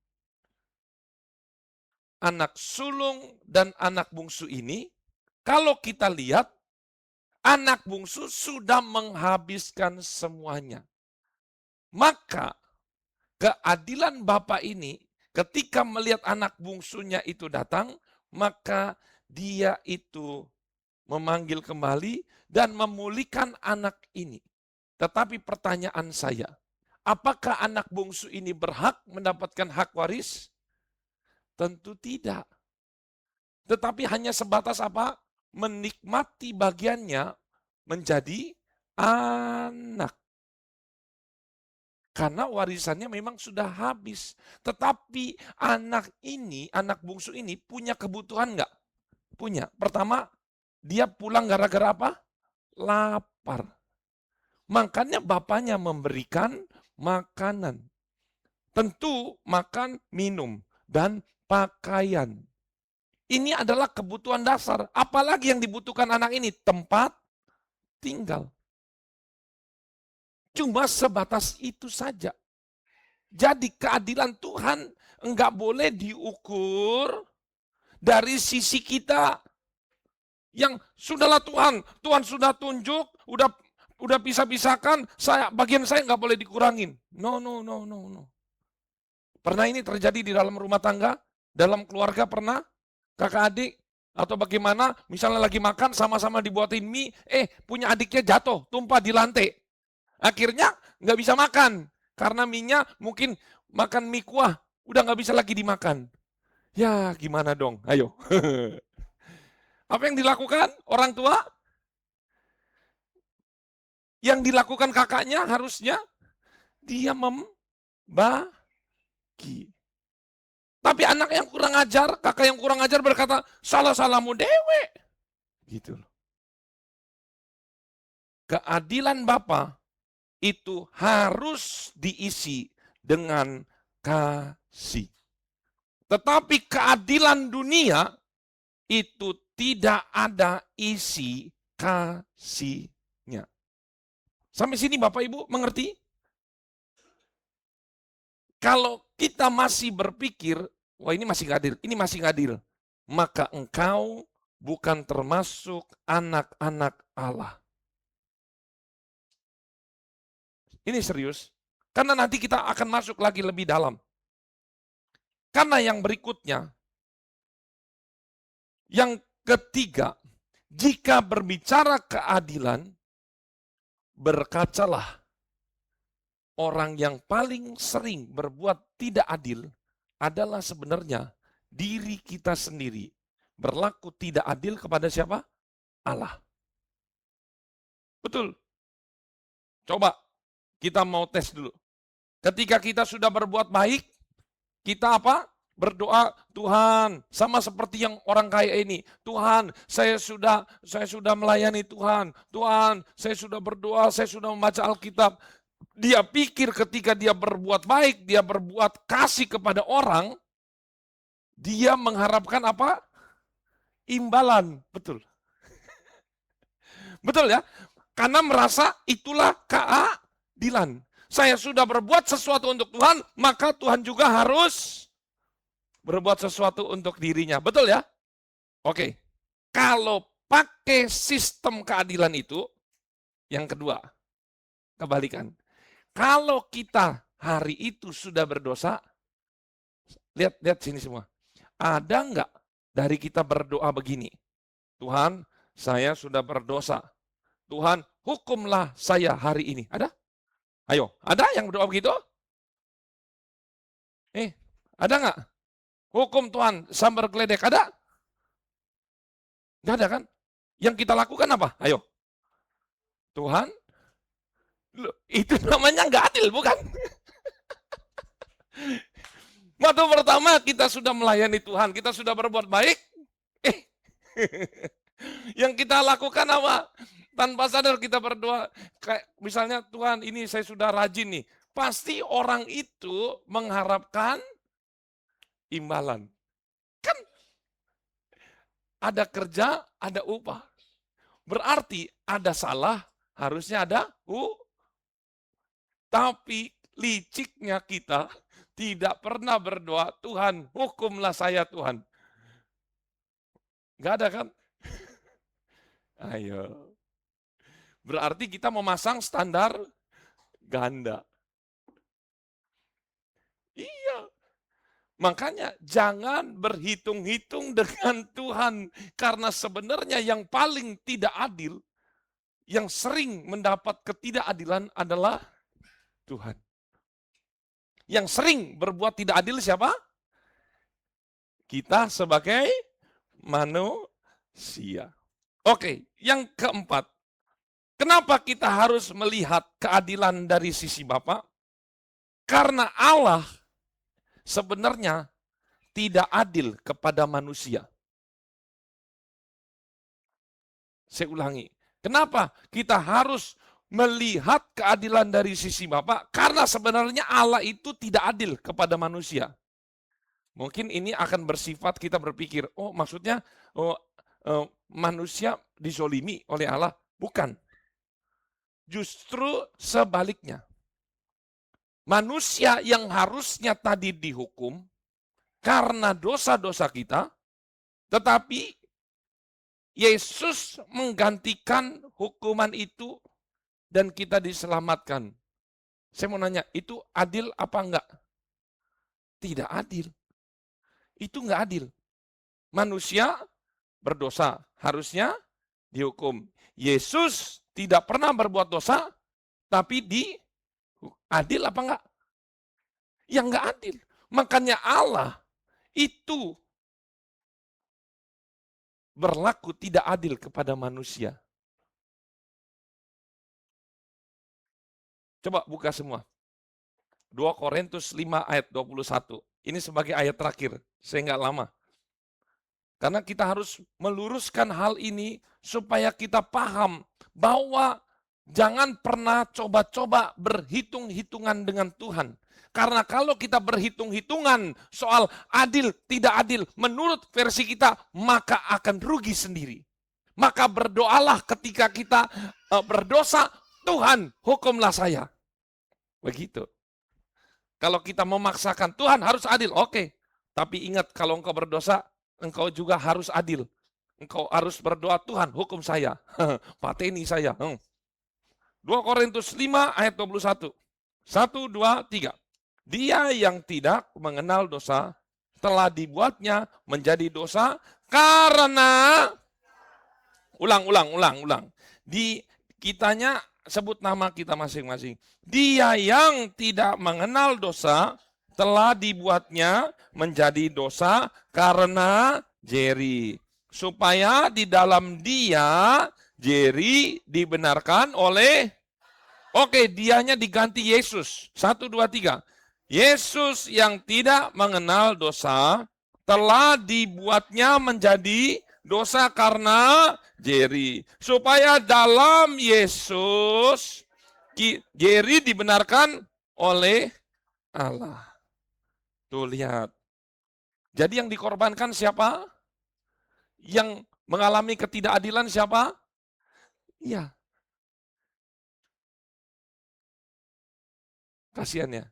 Anak sulung dan anak bungsu ini, kalau kita lihat, anak bungsu sudah menghabiskan semuanya. Maka keadilan Bapa ini ketika melihat anak bungsunya itu datang, maka dia itu memanggil kembali dan memulihkan anak ini. Tetapi pertanyaan saya, apakah anak bungsu ini berhak mendapatkan hak waris? Tentu tidak. Tetapi hanya sebatas apa? Menikmati bagiannya menjadi anak. Karena warisannya memang sudah habis. Tetapi anak ini, anak bungsu ini punya kebutuhan enggak? Punya. Pertama, dia pulang gara-gara apa? Lapar. Makanya bapaknya memberikan makanan. Tentu makan, minum, dan pakaian. Ini adalah kebutuhan dasar. Apalagi yang dibutuhkan anak ini? Tempat tinggal. Cuma sebatas itu saja. Jadi keadilan Tuhan enggak boleh diukur dari sisi kita. Yang sudahlah Tuhan sudah tunjuk, udah pisah-pisahkan, bagian saya enggak boleh dikurangin. No. Pernah ini terjadi di dalam rumah tangga? Dalam keluarga pernah? Kakak adik? Atau bagaimana? Misalnya lagi makan sama-sama dibuatin mie, punya adiknya jatuh, tumpah di lantai. Akhirnya nggak bisa makan. Karena mie-nya mungkin makan mie kuah, udah nggak bisa lagi dimakan. Ya, gimana dong? Ayo. Apa yang dilakukan orang tua? Yang dilakukan kakaknya harusnya dia membagi. Tapi anak yang kurang ajar, kakak yang kurang ajar berkata, salah-salahmu dewe. Gitu loh. Keadilan Bapa itu harus diisi dengan kasih. Tetapi keadilan dunia itu tidak ada isi kasihnya. Sampai sini Bapak Ibu mengerti? Kalau kita masih berpikir, wah ini masih nggak adil, ini masih nggak adil, maka engkau bukan termasuk anak-anak Allah. Ini serius, karena nanti kita akan masuk lagi lebih dalam. Karena yang berikutnya, yang ketiga, jika berbicara keadilan, berkacalah. Orang yang paling sering berbuat tidak adil adalah sebenarnya diri kita sendiri. Berlaku tidak adil kepada siapa? Allah. Betul. Coba kita mau tes dulu. Ketika kita sudah berbuat baik, kita apa? Berdoa, Tuhan, sama seperti yang orang kaya ini. Tuhan, saya sudah melayani Tuhan. Tuhan, saya sudah berdoa, saya sudah membaca Alkitab. Dia pikir ketika dia berbuat baik, dia berbuat kasih kepada orang, dia mengharapkan apa? Imbalan. Betul. Betul ya? Karena merasa itulah keadilan. Saya sudah berbuat sesuatu untuk Tuhan, maka Tuhan juga harus berbuat sesuatu untuk dirinya. Betul ya? Oke. Kalau pakai sistem keadilan itu, yang kedua, kebalikan. Kalau kita hari itu sudah berdosa, lihat sini semua. Ada enggak dari kita berdoa begini? Tuhan, saya sudah berdosa. Tuhan, hukumlah saya hari ini. Ada? Ayo, ada yang berdoa begitu? Ada enggak? Hukum Tuhan, sambar geledek, ada? Enggak ada kan? Yang kita lakukan apa? Ayo. Tuhan, loh, itu namanya nggak adil, bukan? Waktu pertama kita sudah melayani Tuhan, kita sudah berbuat baik, yang kita lakukan apa? Tanpa sadar kita berdoa, kayak misalnya Tuhan ini saya sudah rajin nih, pasti orang itu mengharapkan imbalan. Kan ada kerja, ada upah. Berarti ada salah, harusnya ada tapi liciknya kita tidak pernah berdoa, Tuhan hukumlah saya Tuhan. Enggak ada kan? Ayo. Berarti kita memasang standar ganda. Iya. Makanya jangan berhitung-hitung dengan Tuhan. Karena sebenarnya yang paling tidak adil, yang sering mendapat ketidakadilan adalah Tuhan. Yang sering berbuat tidak adil siapa? Kita sebagai manusia. Oke, yang keempat. Kenapa kita harus melihat keadilan dari sisi Bapa? Karena Allah sebenarnya tidak adil kepada manusia. Saya ulangi. Kenapa kita harus melihat keadilan dari sisi Bapa? Karena sebenarnya Allah itu tidak adil kepada manusia. Mungkin ini akan bersifat kita berpikir, oh maksudnya manusia dizolimi oleh Allah. Bukan. Justru sebaliknya. Manusia yang harusnya tadi dihukum karena dosa-dosa kita, tetapi Yesus menggantikan hukuman itu dan kita diselamatkan. Saya mau nanya, itu adil apa enggak? Tidak adil. Itu enggak adil. Manusia berdosa, harusnya dihukum. Yesus tidak pernah berbuat dosa, tapi adil apa enggak? Yang enggak adil. Makanya Allah itu berlaku tidak adil kepada manusia. Coba buka semua. 2 Korintus 5 ayat 21. Ini sebagai ayat terakhir, saya nggak lama. Karena kita harus meluruskan hal ini supaya kita paham bahwa jangan pernah coba-coba berhitung-hitungan dengan Tuhan. Karena kalau kita berhitung-hitungan soal adil, tidak adil, menurut versi kita, maka akan rugi sendiri. Maka berdoalah ketika kita berdosa, Tuhan hukumlah saya. Begitu. Kalau kita memaksakan, Tuhan harus adil, oke. Tapi ingat, kalau engkau berdosa, engkau juga harus adil. Engkau harus berdoa, Tuhan hukum saya. Pateni saya. 2 Korintus 5 ayat 21. 1, 2, 3. Dia yang tidak mengenal dosa, telah dibuatnya menjadi dosa karena, ulang. Di kitanya sebut nama kita masing-masing. Dia yang tidak mengenal dosa telah dibuatnya menjadi dosa karena Jerry. Supaya di dalam dia, Jerry dibenarkan oleh, oke, dianya diganti Yesus. 1, 2, 3. Yesus yang tidak mengenal dosa telah dibuatnya menjadi dosa karena Jerry. Supaya dalam Yesus, Jerry dibenarkan oleh Allah. Tuh lihat. Jadi yang dikorbankan siapa? Yang mengalami ketidakadilan siapa? Iya. Kasihan ya.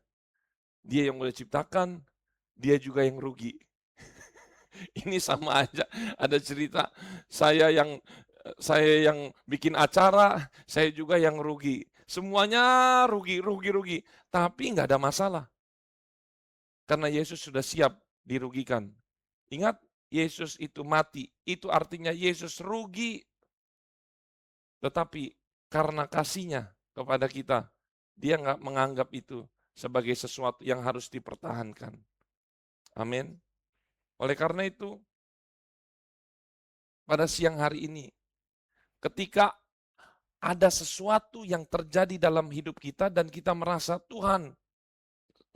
Dia yang udah ciptakan, dia juga yang rugi. Ini sama aja, ada cerita saya yang bikin acara, saya juga yang rugi. Semuanya rugi. Tapi nggak ada masalah. Karena Yesus sudah siap dirugikan. Ingat, Yesus itu mati. Itu artinya Yesus rugi. Tetapi karena kasihnya kepada kita, dia nggak menganggap itu sebagai sesuatu yang harus dipertahankan. Amin. Oleh karena itu, pada siang hari ini, ketika ada sesuatu yang terjadi dalam hidup kita dan kita merasa, Tuhan,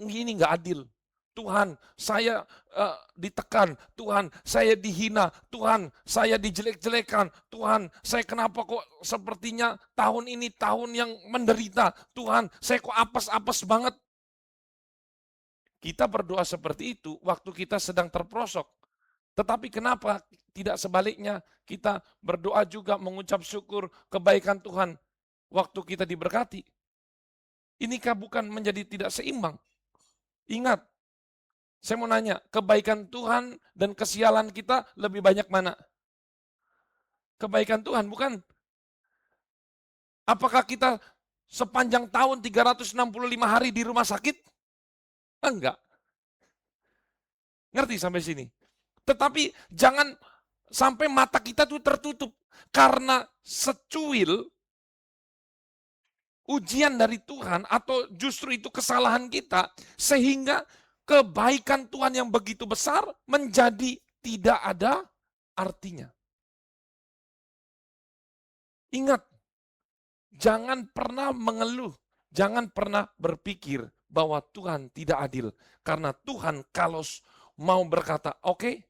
ini nggak adil. Tuhan, saya ditekan. Tuhan, saya dihina. Tuhan, saya dijelek-jelekan. Tuhan, saya kenapa kok sepertinya tahun ini tahun yang menderita. Tuhan, saya kok apes-apes banget. Kita berdoa seperti itu waktu kita sedang terperosok. Tetapi kenapa tidak sebaliknya kita berdoa juga mengucap syukur kebaikan Tuhan waktu kita diberkati? Inikah bukan menjadi tidak seimbang? Ingat, saya mau nanya, kebaikan Tuhan dan kesialan kita lebih banyak mana? Kebaikan Tuhan, bukan? Apakah kita sepanjang tahun 365 hari di rumah sakit? Enggak. Ngerti sampai sini? Tetapi jangan sampai mata kita tuh tertutup. Karena secuil ujian dari Tuhan atau justru itu kesalahan kita. Sehingga kebaikan Tuhan yang begitu besar menjadi tidak ada artinya. Ingat, jangan pernah mengeluh. Jangan pernah berpikir bahwa Tuhan tidak adil. Karena Tuhan kalau mau berkata, oke,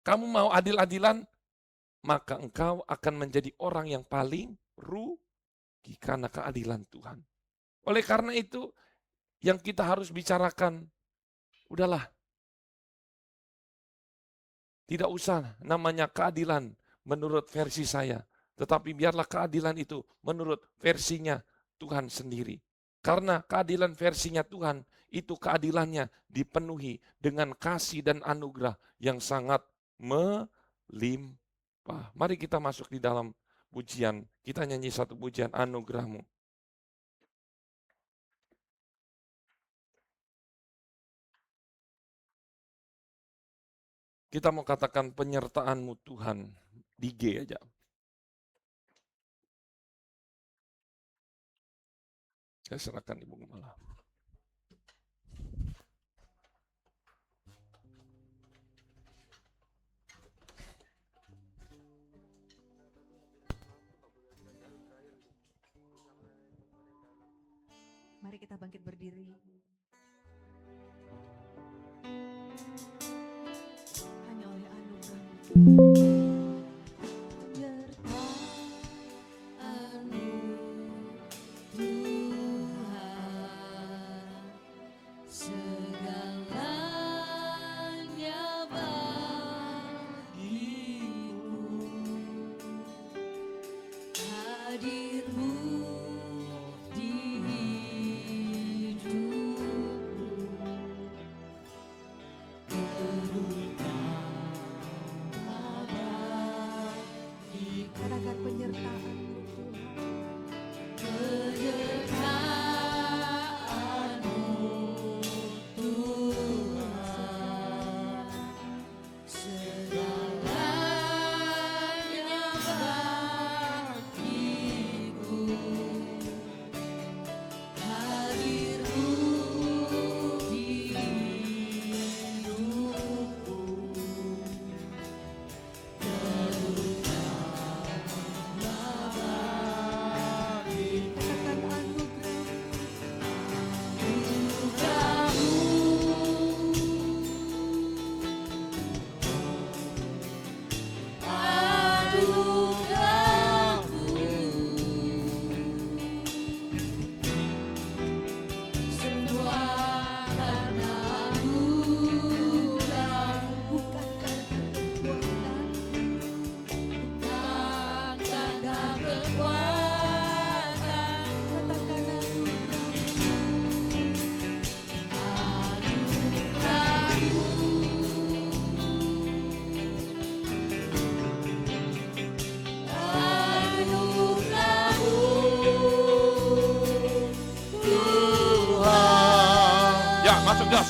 kamu mau adil-adilan, maka engkau akan menjadi orang yang paling rugi karena keadilan Tuhan. Oleh karena itu, yang kita harus bicarakan, udahlah, tidak usah namanya keadilan menurut versi saya. Tetapi biarlah keadilan itu menurut versinya Tuhan sendiri. Karena keadilan versinya Tuhan, itu keadilannya dipenuhi dengan kasih dan anugerah yang sangat melimpah. Mari kita masuk di dalam pujian. Kita nyanyi satu pujian, anugerahmu. Kita mau katakan penyertaanmu Tuhan, di G aja. Saya serahkan Ibu Gembala. kita bangkit berdiri. Hanya oleh anugerah. Katakan penyertaan Ya, masuk gas.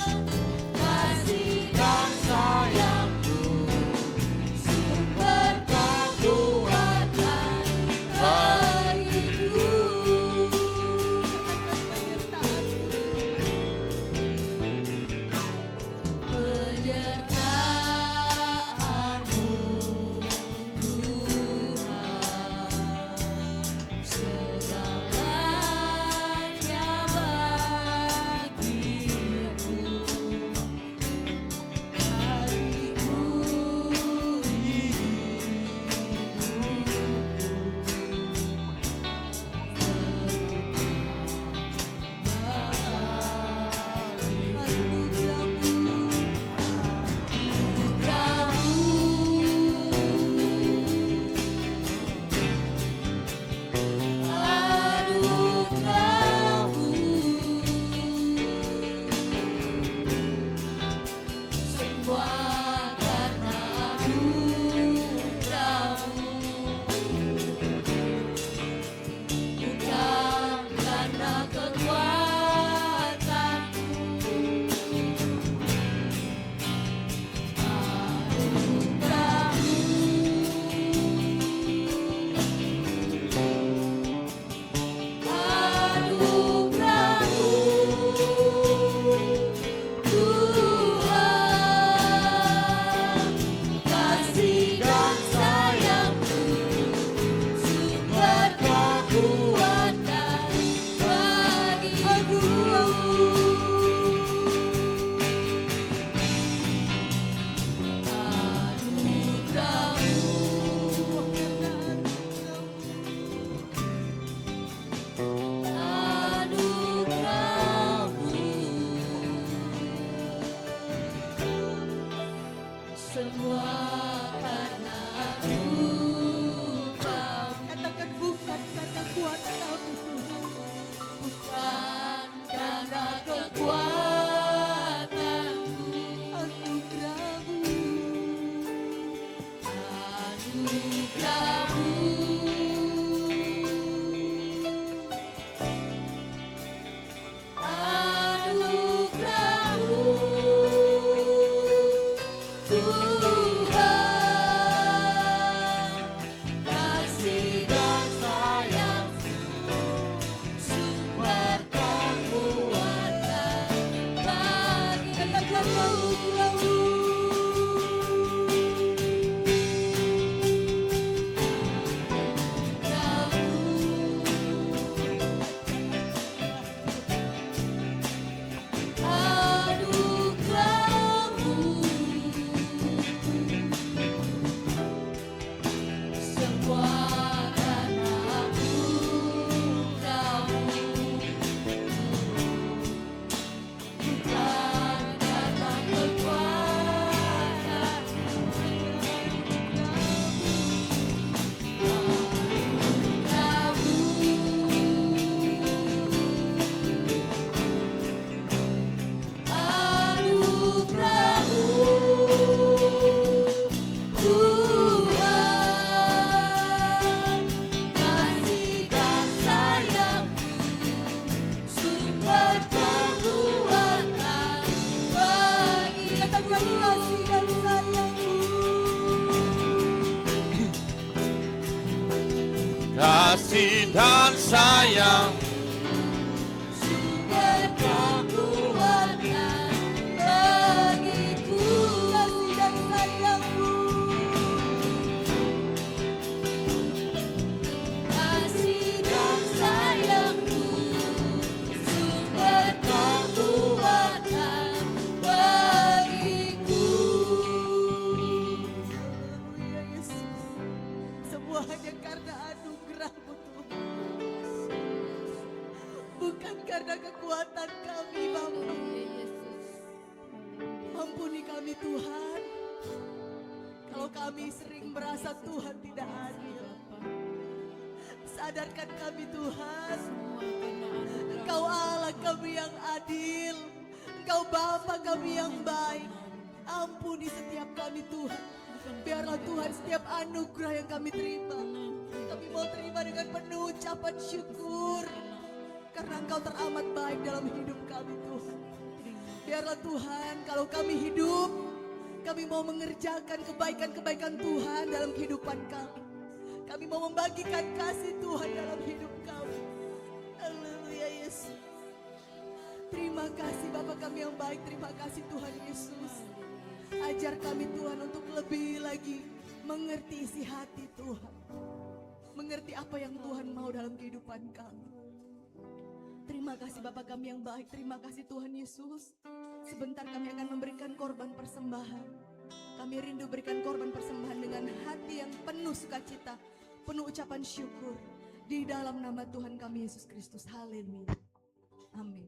dengan kasih dan sayang-Mu. Kasih dan sayang Sumber kekuatan bagiku. Kasih dan sayang-Mu. Kasih dan sayang-Mu. Sumber kekuatan bagiku. Haleluya Yesus. Semua hanya karena anugerah-Mu Tuhan. Bukan karena kekuatan kami Bapa. Ampuni kami Tuhan. Kalau kami sering merasa Tuhan tidak adil. Sadarkan kami Tuhan. Engkau Allah kami yang adil. Engkau Bapa kami yang baik. Ampuni setiap kami Tuhan. Biarlah Tuhan setiap anugerah yang kami terima, kami mau terima dengan penuh ucapan syukur. Karena Engkau teramat baik dalam hidup kami Tuhan. Biarlah Tuhan kalau kami hidup, kami mau mengerjakan kebaikan-kebaikan Tuhan dalam kehidupan kami. Kami mau membagikan kasih Tuhan dalam hidup kami. Haleluya Yesus. Terima kasih Bapa kami yang baik. Terima kasih Tuhan Yesus. Ajar kami Tuhan untuk lebih lagi mengerti isi hati Tuhan. Mengerti apa yang Tuhan mau dalam kehidupan kami. Terima kasih Bapa kami yang baik. Terima kasih Tuhan Yesus. Sebentar kami akan memberikan korban persembahan. Kami rindu berikan korban persembahan dengan hati yang penuh sukacita, penuh ucapan syukur. Di dalam nama Tuhan kami Yesus Kristus. Haleluya. Amin.